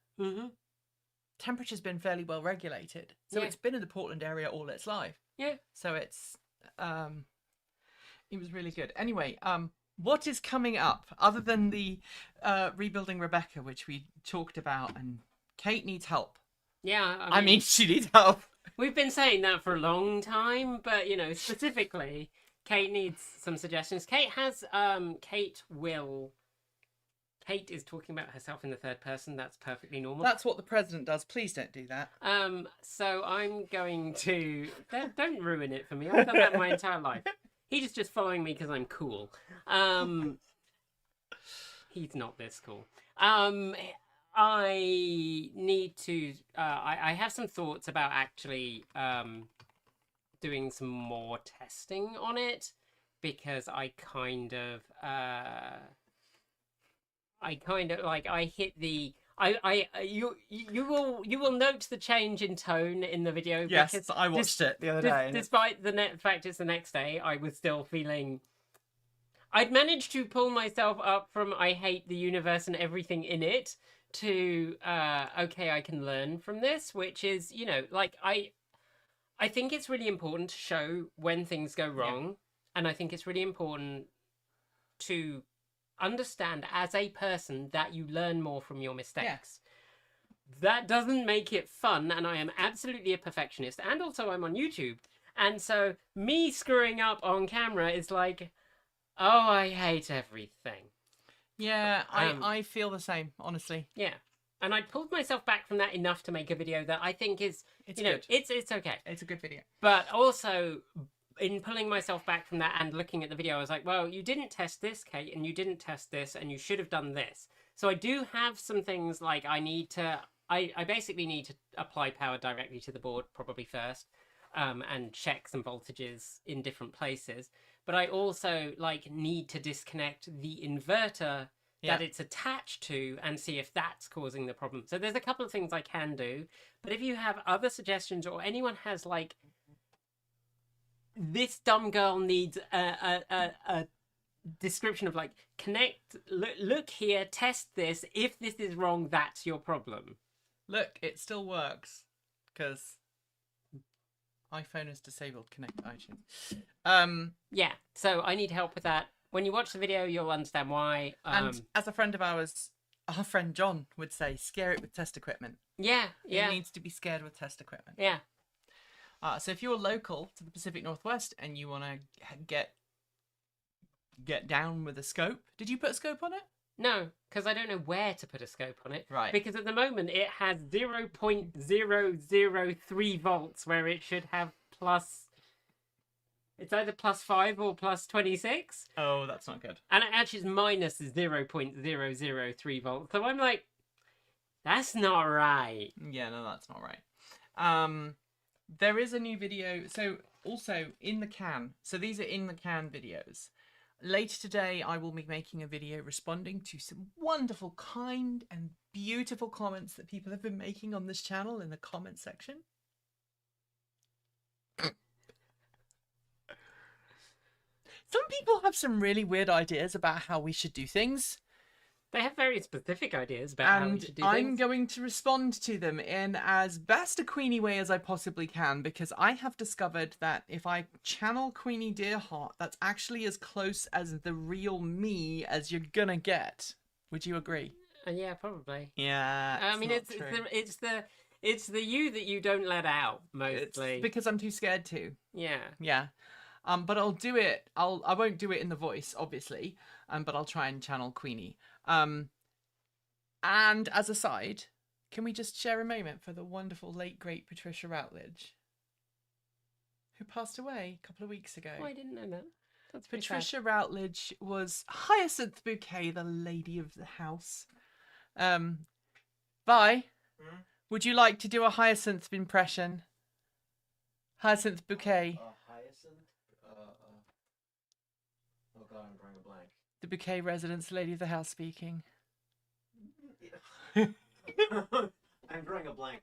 temperature's been fairly well regulated, so Yeah. it's been in the Portland area all its life. yeah. So it's it was really good. Anyway, what is coming up other than the rebuilding Rebecca, which we talked about, and Kate needs help. Yeah, I mean, she needs help. we've been saying that for a long time, but you know, specifically, Kate needs some suggestions. Kate is talking about herself in the third person. That's perfectly normal. That's what the president does. Please don't do that. So I'm going to don't ruin it for me. I've done that my entire life. He's just following me because I'm cool. He's not this cool. I need to. I have some thoughts about actually doing some more testing on it, because I kind of like I hit the. You will note the change in tone in the video. Yes, because I watched it the other day. Despite the fact it's the next day, I was still feeling. I'd managed to pull myself up from I hate the universe and everything in it to okay, I can learn from this, which is, you know, like I think it's really important to show when things go wrong, and I think it's really important to understand as a person that you learn more from your mistakes. That doesn't make it fun, and I am absolutely a perfectionist, and also I'm on YouTube, and so me screwing up on camera is like, oh, I hate everything. Yeah, I feel the same, honestly. Yeah, and I pulled myself back from that enough to make a video that I think is, It's you know, good. it's okay. It's a good video. But also, in pulling myself back from that and looking at the video, I was like, well, you didn't test this, Kate, and you didn't test this, and you should have done this. So I do have some things like I basically need to apply power directly to the board, probably first, and check some voltages in different places. But I also like need to disconnect the inverter that it's attached to and see if that's causing the problem. So there's a couple of things I can do. But if you have other suggestions, or anyone has like, this dumb girl needs a description of like, connect, look here, test this. If this is wrong, that's your problem. Look, it still works, because iPhone is disabled. Connect to iTunes. Yeah, so I need help with that. When you watch the video, you'll understand why. And as a friend of ours, our friend John would say, scare it with test equipment. Yeah. It needs to be scared with test equipment. Yeah. So if you're local to the Pacific Northwest and you want to get down with a scope, did you put a scope on it? No, because I don't know where to put a scope on it. Right. Because at the moment it has 0.003 volts, where it should have plus. It's either +5 or +26. Oh, that's not good. And it actually is minus 0.003 volts. So I'm like, that's not right. Yeah, no, that's not right. There is a new video. So also in the can. So these are in the can videos. Later today, I will be making a video responding to some wonderful, kind, and beautiful comments that people have been making on this channel in the comment section. Some people have some really weird ideas about how we should do things. They have very specific ideas about how we And should do I'm things. going to respond to them in as best a Queenie way as I possibly can, because I have discovered that if I channel Queenie Dearheart, that's actually as close as the real me as you're gonna get. Would you agree? Yeah, probably. Yeah. I mean, it's the you that you don't let out mostly. It's because I'm too scared to. Yeah. Yeah. But I'll do it. I won't do it in the voice, obviously. But I'll try and channel Queenie. And as a side, can we just share a moment for the wonderful late great Patricia Routledge, who passed away a couple of weeks ago? Oh, I didn't know that. That's pretty sad. Patricia Routledge was Hyacinth Bouquet, the lady of the house. Vi, would you like to do a Hyacinth impression? Hyacinth Bouquet. Hyacinth? Oh god, I'm drawing a blank. The Bouquet residence, lady of the house speaking. I'm drawing a blank.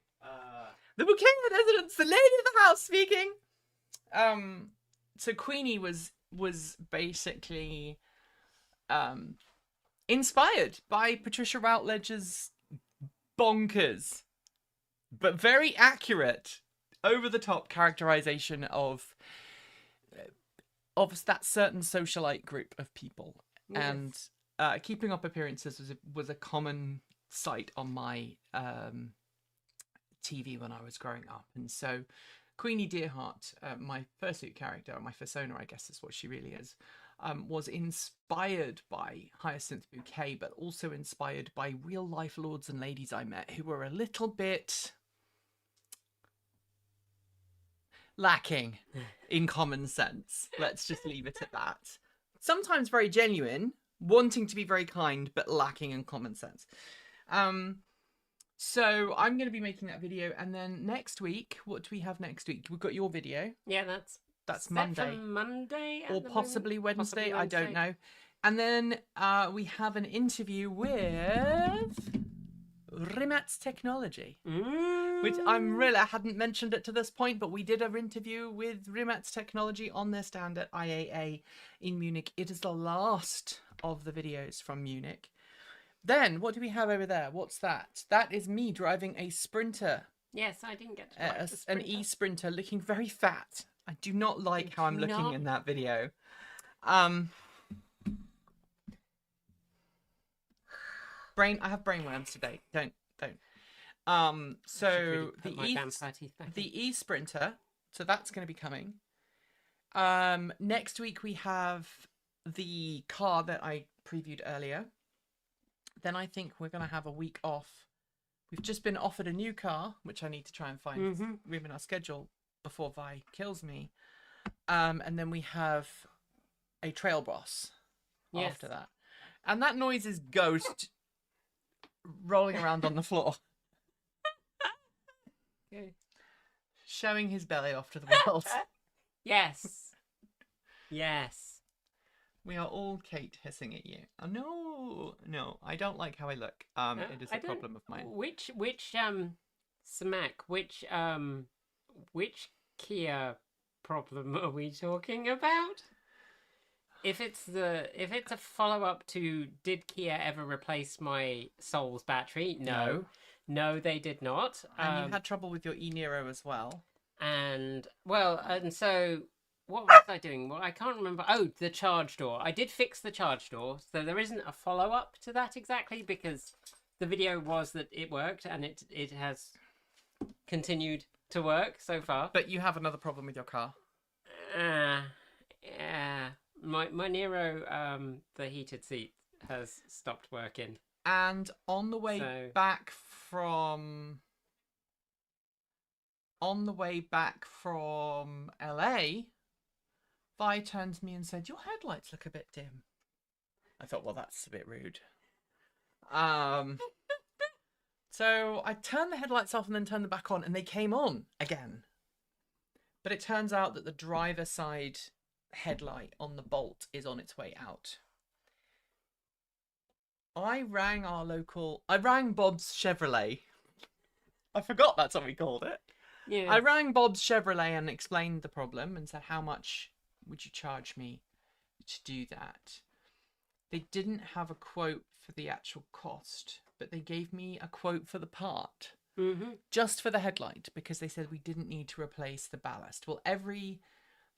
The Bouquet residence, the lady of the house speaking. So Queenie was basically inspired by Patricia Routledge's bonkers but very accurate, over the top characterization of that certain socialite group of people. Yes. And keeping up appearances was a common sight on my TV when I was growing up. And so Queenie Dearheart, my fursuit character, or my persona, I guess is what she really is, was inspired by Hyacinth Bouquet, but also inspired by real life lords and ladies I met who were a little bit lacking in common sense. Let's just leave it at that. Sometimes very genuine, wanting to be very kind, but lacking in common sense. So I'm going to be making that video, and then next week, what do we have next week? We've got your video. Yeah, that's set Monday. for Monday at Or the possibly moment. Wednesday, Possibly I don't Wednesday. know. And then we have an interview with Rimat's Technology, which I hadn't mentioned it to this point, but we did an interview with Rimat's Technology on their stand at IAA in Munich. It is the last of the videos from Munich. Then, what do we have over there? What's that? That is me driving a Sprinter. Yes, I didn't get to drive the An Sprinter. e-Sprinter, looking very fat. I do not like how I'm do looking not. in that video. I have brainworms today. Don't. So Put my vampire teeth back in. the e-Sprinter. So that's going to be coming. Next week we have the car that I previewed earlier. Then I think we're going to have a week off. We've just been offered a new car, which I need to try and find room in our schedule before Vi kills me. And then we have a Trail Boss after that. And that noise is Ghost rolling around on the floor. Okay. Showing his belly off to the world. Yes. Yes. We are all Kate hissing at you. Oh, no, I don't like how I look. It is a problem of mine. Which Smack, which Kia problem are we talking about? If it's a follow up to did Kia ever replace my Soul's battery? No, they did not. And you had trouble with your e-Nero as well. And so what was I doing? Well, I can't remember. Oh, the charge door. I did fix the charge door, so there isn't a follow up to that exactly, because the video was that it worked, and it has continued to work so far. But you have another problem with your car. Yeah. My Nero, the heated seat has stopped working. And on the way back from LA, Vi turned to me and said, "Your headlights look a bit dim." I thought, well, that's a bit rude. So I turned the headlights off and then turned them back on, and they came on again. But it turns out that the driver side headlight on the Bolt is on its way out. I rang Bob's Chevrolet. I forgot that's what we called it. Yeah. I rang Bob's Chevrolet and explained the problem and said, how much would you charge me to do that? They didn't have a quote for the actual cost, but they gave me a quote for the part. Mm-hmm. Just for the headlight, because they said we didn't need to replace the ballast. Well, every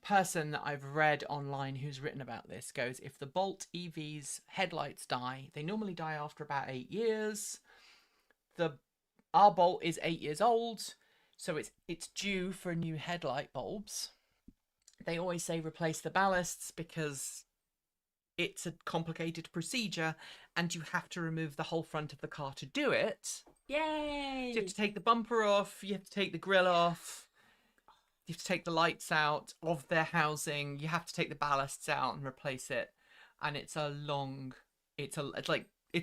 person that I've read online who's written about this goes, if the Bolt EV's headlights die, they normally die after about 8 years. Our Bolt is 8 years old, so it's due for new headlight bulbs. They always say replace the ballasts because it's a complicated procedure and you have to remove the whole front of the car to do it. Yay! You have to take the bumper off, you have to take the grille off, you have to take the lights out of their housing, you have to take the ballasts out and replace it. And it's a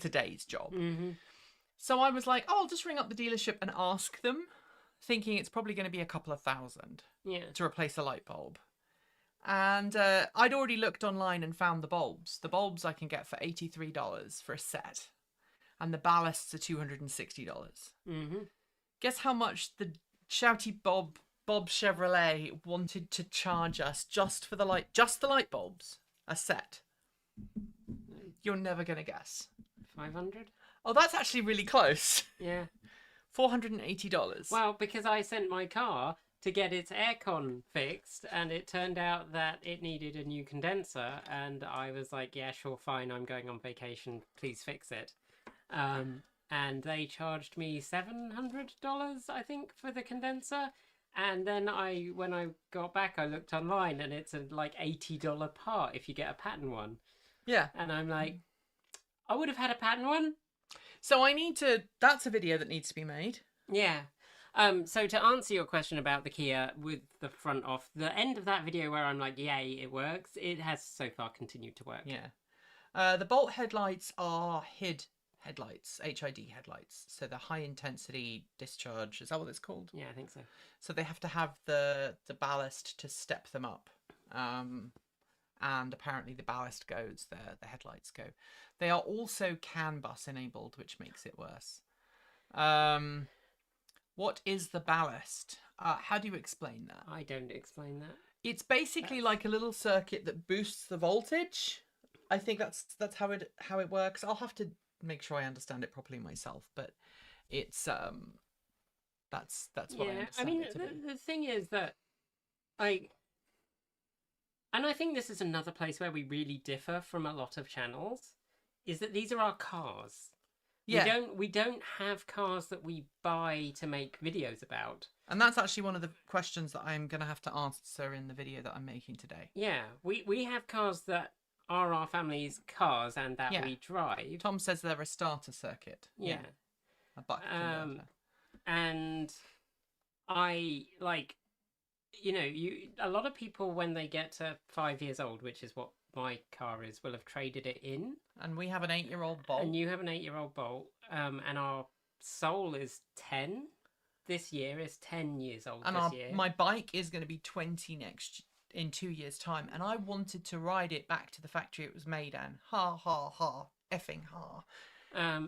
day's job. Mm-hmm. So I was like, oh, I'll just ring up the dealership and ask them, thinking it's probably going to be a couple of thousand to replace a light bulb. And I'd already looked online and found the bulbs. The bulbs I can get for $83 for a set. And the ballasts are $260. Mm-hmm. Guess how much the shouty Bob Chevrolet wanted to charge us just the light bulbs? A set. You're never going to guess. 500? Oh, that's actually really close. Yeah. $480. Well, because I sent my car to get its aircon fixed, and it turned out that it needed a new condenser, and I was like, yeah, sure, fine, I'm going on vacation, please fix it. And they charged me $700, I think, for the condenser. And then when I got back, I looked online, and it's a like $80 part if you get a pattern one. Yeah. And I'm like, I would have had a pattern one. So that's a video that needs to be made. Yeah. So to answer your question about the Kia with the front off, the end of that video where I'm like, yay, it works, it has so far continued to work. Yeah. The Bolt headlights are HID headlights, HID headlights. So the high intensity discharge, is that what it's called? Yeah, I think so. So they have to have the ballast to step them up. And apparently the ballast goes, the headlights go. They are also CAN bus enabled, which makes it worse. What is the ballast? How do you explain that? I don't explain that. It's basically like a little circuit that boosts the voltage. I think that's how it works. I'll have to make sure I understand it properly myself, but it's that's what I understand. I mean, it to be. the thing is that and I think this is another place where we really differ from a lot of channels, is that these are our cars. Yeah. We don't have cars that we buy to make videos about. And that's actually one of the questions that I'm going to have to answer in the video that I'm making today. Yeah, we have cars that are our family's cars and that we drive. Tom says they're a starter circuit. Yeah. A buck converter. And I like, a lot of people when they get to 5 years old, which is what my car is, will have traded it in. And we have an 8-year-old Bolt. And you have an 8-year-old Bolt. And our Soul is 10. This year is 10 years old. And this year. My bike is going to be 20 in 2 years' time. And I wanted to ride it back to the factory it was made in. Ha ha ha, effing ha.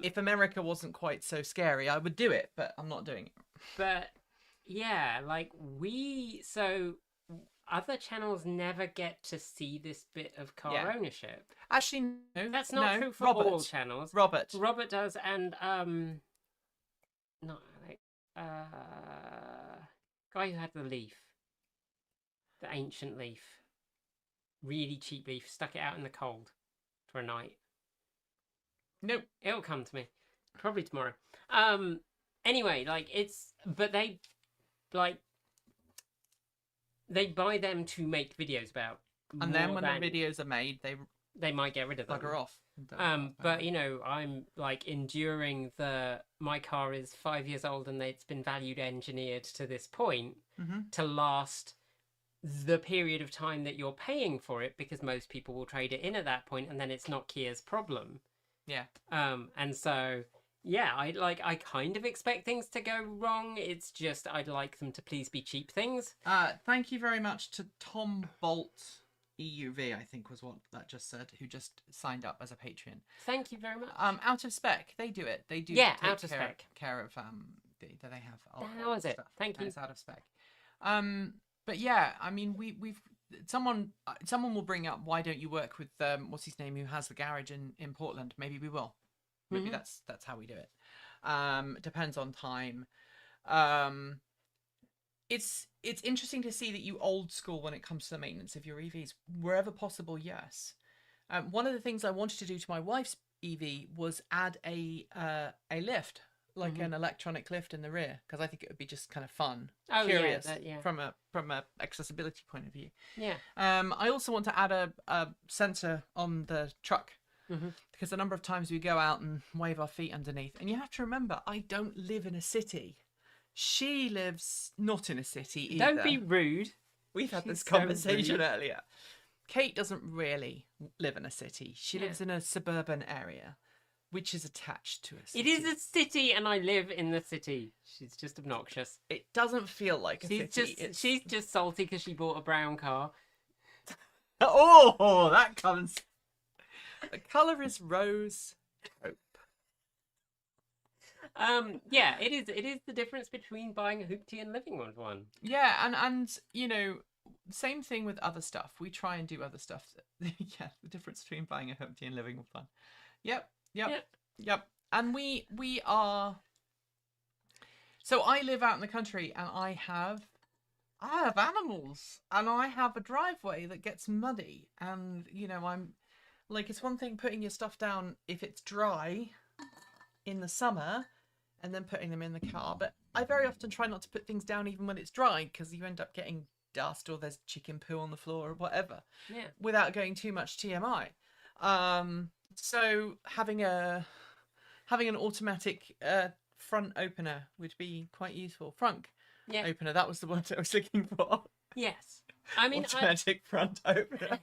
If America wasn't quite so scary, I would do it, but I'm not doing it. But yeah, so other channels never get to see this bit of car ownership. Actually, no. That's not true for Robert. all channels. Robert does, and not Alex. Guy who had the Leaf, the ancient Leaf, really cheap Leaf, stuck it out in the cold for a night. Nope. It'll come to me, probably tomorrow. Anyway, but they buy them to make videos about. And then when the videos are made, they might get rid of them. Bugger off. But I'm enduring my car is 5 years old and it's been value engineered to this point to last the period of time that you're paying for it, because most people will trade it in at that point and then it's not Kia's problem. Yeah. And so I kind of expect things to go wrong. It's just I'd like them to please be cheap things. Thank you very much to Tom Bolt EUV, I think was what that just said, who just signed up as a Patreon. Thank you very much. Out of Spec, they do it. They do Out of Spec. Care of they have. How is it? Stuff. Thank you. It's Out of Spec. But yeah, I mean, we've someone will bring up, why don't you work with what's his name, who has the garage in Portland? Maybe we will. Maybe Mhm. that's how we do it. Depends on time. It's interesting to see that you old school when it comes to the maintenance of your EVs. Wherever possible, yes. One of the things I wanted to do to my wife's EV was add a lift, like an electronic lift in the rear, because I think it would be just kind of fun, Oh, curious yeah. from a accessibility point of view. Yeah. I also want to add a sensor on the truck. Because the number of times we go out and wave our feet underneath, and you have to remember, I don't live in a city. She lives not in a city either. Don't be rude. We've had She's this so conversation rude. earlier. Kate doesn't really live in a city. She lives in a suburban area, which is attached to a city. It is a city, and I live in the city. She's just obnoxious. It doesn't feel like a city. She's just salty because she bought a brown car. Oh, that comes. The colour is rose taupe. Yeah, it is. It is the difference between buying a hoopty and living with one. Yeah, and you know, same thing with other stuff. We try and do other stuff. Yeah, the difference between buying a hoopty and living with one. Yep. And we are. So I live out in the country, and I have animals, and I have a driveway that gets muddy, and you know, I'm like, it's one thing putting your stuff down if it's dry in the summer, and then putting them in the car, but I very often try not to put things down even when it's dry, because you end up getting dust or there's chicken poo on the floor or whatever. Yeah. Without going too much TMI. So having an automatic front opener would be quite useful. Frunk opener, that was the word I was looking for. Yes. I mean, automatic front opener.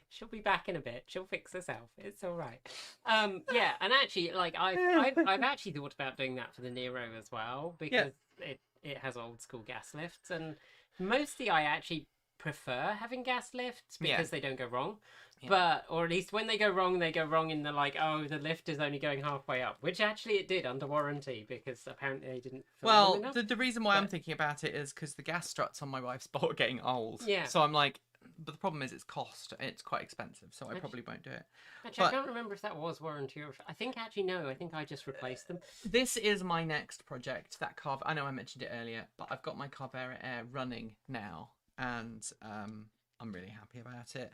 She'll be back in a bit. She'll fix herself. It's all right. Yeah, and actually, like I've actually thought about doing that for the Nero as well, because it has old school gas lifts, and mostly I actually prefer having gas lifts because they don't go wrong. Yeah. But, or at least when they go wrong in the like, oh, the lift is only going halfway up, which actually it did under warranty, because apparently they didn't fill them enough. The reason why I'm thinking about it is because the gas struts on my wife's boat are getting old. Yeah. So I'm like, but the problem is it's cost. It's quite expensive, so I probably won't do it. Actually, I can't remember if that was warranty or... I think actually no. I think I just replaced them. This is my next project. That Carve... I know I mentioned it earlier, but I've got my Carvera Air running now, and I'm really happy about it.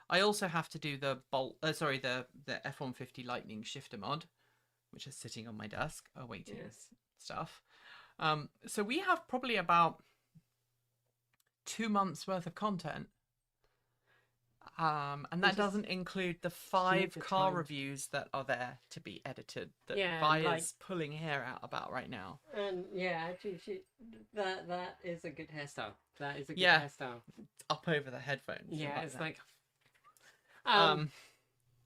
I also have to do the the F-150 Lightning shifter mod, which is sitting on my desk awaiting stuff. So we have probably about 2 months worth of content. And that doesn't include the 5 car reviews that are there to be edited that Vi's pulling hair out about right now. And actually, that is a good hairstyle. That is a good hairstyle. It's up over the headphones. Yeah, it's like...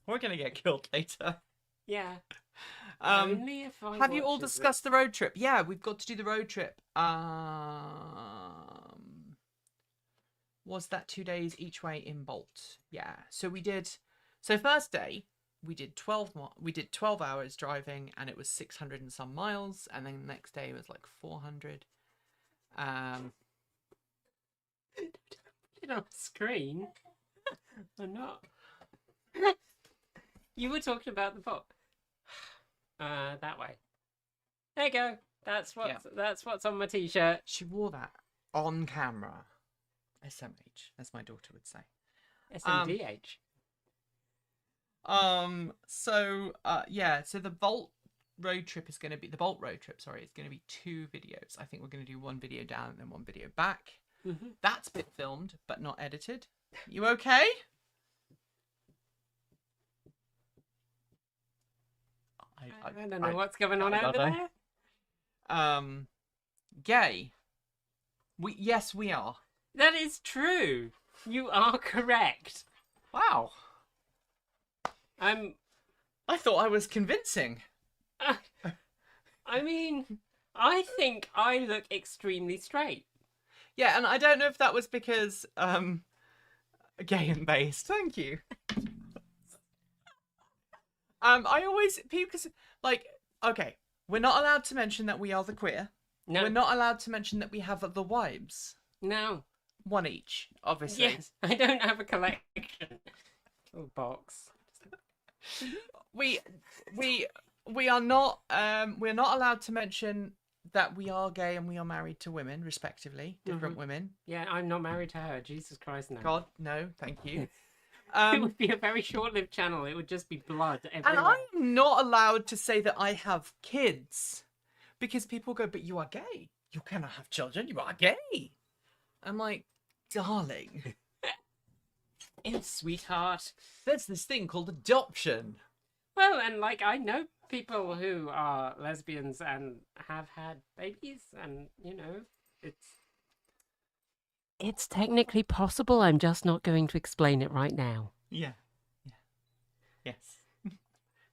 we're gonna get killed later. Yeah. Only if I have you all discussed the road trip? Yeah, we've got to do the road trip. Was that 2 days each way in Bolt? Yeah. So we did. So first day we did 12 hours driving, and it was 600 and some miles, and then the next day was like 400. Put it on screen. Or not. You were talking about the book. That way. There you go. That's what's on my t-shirt. She wore that on camera. SMH, as my daughter would say. SMDH. So the Bolt road trip is going to be it's going to be 2 videos. I think we're going to do 1 video down and then 1 video back. Mm-hmm. That's been filmed but not edited. You okay? I don't know what's going on over there. Gay. Yes, we are. That is true. You are correct. Wow. I thought I was convincing. I mean, I think I look extremely straight. Yeah, and I don't know if that was because gay and based. Thank you. I always because we're not allowed to mention that we are the queer. No. We're not allowed to mention that we have the wives. No. 1 each, obviously. Yes, I don't have a collection. Little box. We are not we're not allowed to mention that we are gay and we are married to women, respectively, different women. Yeah, I'm not married to her. Jesus Christ, no. God, no, thank you. It would be a very short-lived channel. It would just be blood everywhere. And I'm not allowed to say that I have kids because people go, but you are gay. You cannot have children. You are gay. I'm like, darling, Sweetheart. there's this thing called adoption. Well, and like I know people who are lesbians and have had babies, and you know, it's technically possible. I'm just not going to explain it right now. Yeah. Yes.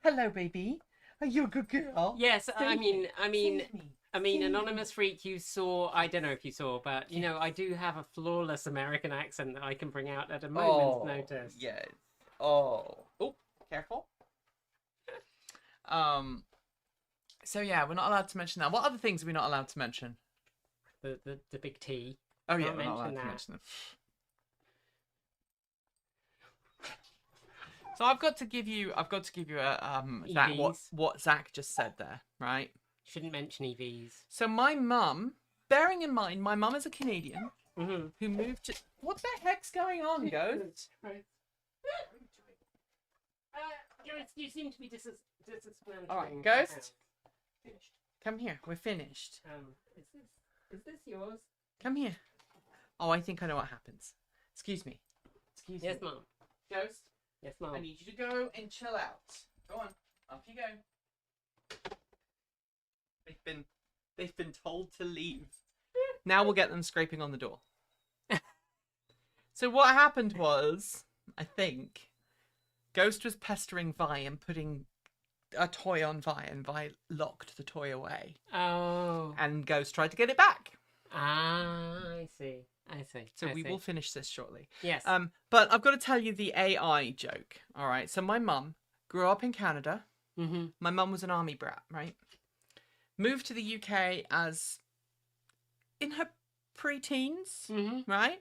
Hello, baby. Are you a good girl? Yes, I mean, Save me. Anonymous Freak, you saw, I don't know if you saw, but, you know, I do have a flawless American accent that I can bring out at a moment's notice. Yes. Oh, careful. So yeah, we're not allowed to mention that. What other things are we not allowed to mention? The big T. Oh yeah, Can't we're not allowed mention to that. mention them. So I've got to give you that EVs. what Zach just said there, right? Shouldn't mention EVs. So my mum, bearing in mind, my mum is a Canadian Mm-hmm. who moved to. What the heck's going on, Ghost? You seem to be disappointed. All right, Ghost. Come here. We're finished. Is this yours? Come here. Oh, I think I know what happens. Excuse me. Excuse Yes, me. Mum. Ghost, Yes, I Mum. need you to go and chill out. Go on. Off you go. They've been told to leave. Now we'll get them scraping on the door. So what happened was, I think, Ghost was pestering Vi and putting a toy on Vi, and Vi locked the toy away. Oh. And Ghost tried to get it back. Ah, I see. So we will finish this shortly. Yes. But I've got to tell you the AI joke. All right. So my mum grew up in Canada. Mm-hmm. My mum was an army brat, right? Moved to the UK as in her pre-teens, Mm-hmm. right?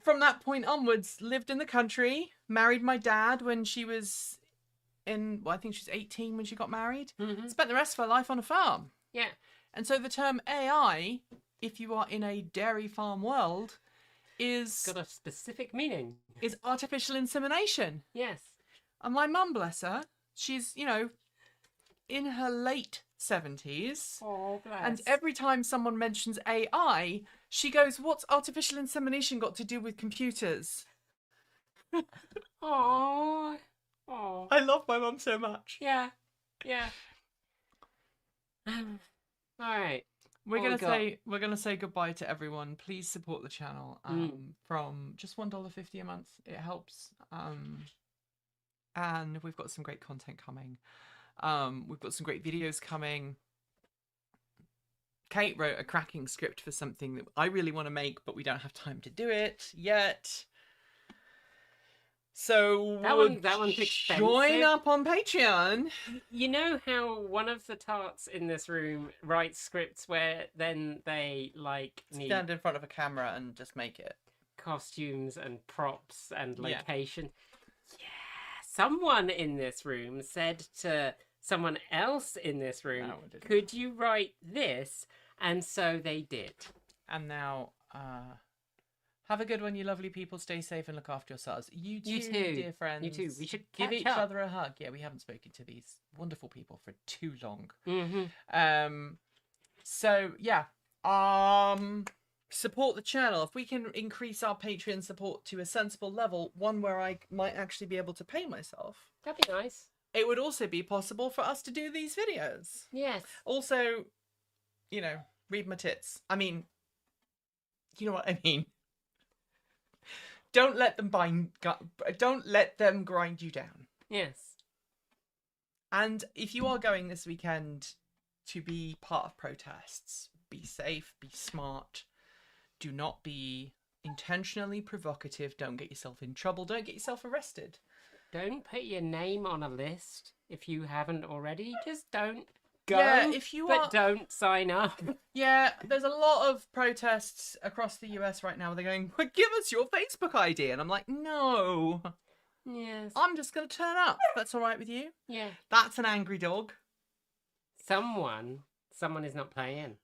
From that point onwards, lived in the country, married my dad when she was I think she was 18 when she got married. Mm-hmm. Spent the rest of her life on a farm. Yeah. And so the term AI, if you are in a dairy farm world, is Got a specific meaning. artificial insemination. Yes. And my mum, bless her, she's, in her late 70s. Oh, bless. And every time someone mentions AI, she goes, what's artificial insemination got to do with computers? Oh. Oh. I love my mum so much. Yeah. Yeah. All right. We're What we gonna say goodbye to everyone. Please support the channel. From just $1.50 a month. It helps. And we've got some great content coming. We've got some great videos coming. Kate wrote a cracking script for something that I really want to make, but we don't have time to do it yet. So That one's expensive. join up on Patreon. You know how one of the tarts in this room writes scripts where then they need Stand in front of a camera and just make it. costumes and props and Yeah. location. Yeah. Someone in this room said to someone else in this room, No, I didn't. could you write this? And so they did. And now, have a good one, you lovely people. Stay safe and look after yourselves. You too, dear friends. You too. We should give catch each up. other a hug. Yeah, we haven't spoken to these wonderful people for too long. Mm-hmm. So yeah, support the channel. If we can increase our Patreon support to a sensible level, one where I might actually be able to pay myself, That'd be nice. it would also be possible for us to do these videos. Yes. Also, read my tits. I mean, you know what I mean. Don't let them grind you down. Yes. And if you are going this weekend to be part of protests, be safe, be smart. Do not be intentionally provocative. Don't get yourself in trouble. Don't get yourself arrested. Don't put your name on a list if you haven't already. Just don't go. Yeah, if you but don't sign up. Yeah, there's a lot of protests across the US right now where they're going, well, give us your Facebook ID. And I'm like, no. Yes. I'm just going to turn up. That's all right with you? Yeah. That's an angry dog. Someone is not playing.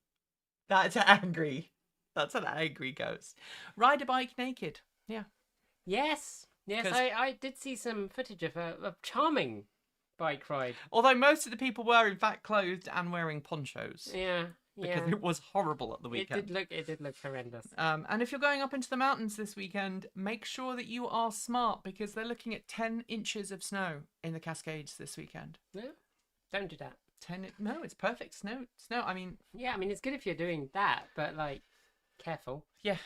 That's angry. That's an angry ghost. Ride a bike naked. Yeah. Yes. Yes, 'Cause- I did see some footage of a charming bike ride. Although most of the people were in fact clothed and wearing ponchos. Yeah. Because Yeah. it was horrible at the weekend. It did look horrendous. And if you're going up into the mountains this weekend, make sure that you are smart because they're looking at 10 inches of snow in the Cascades this weekend. No, don't do that. No, it's perfect snow. I mean, Yeah, I mean it's good if you're doing that, but like, careful. yeah.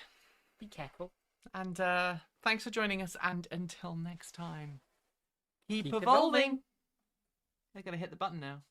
Be careful. And thanks for joining us. And until next time, keep Keep evolving. evolving. They're gonna hit the button now.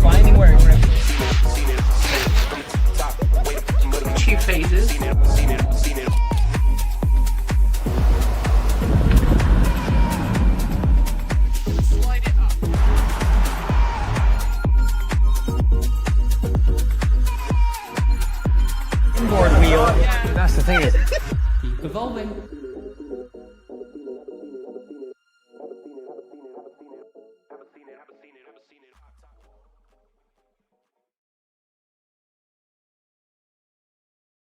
Finding where it ripped. Two phases. Slide it up. Board wheel. That's the thing. Keep evolving.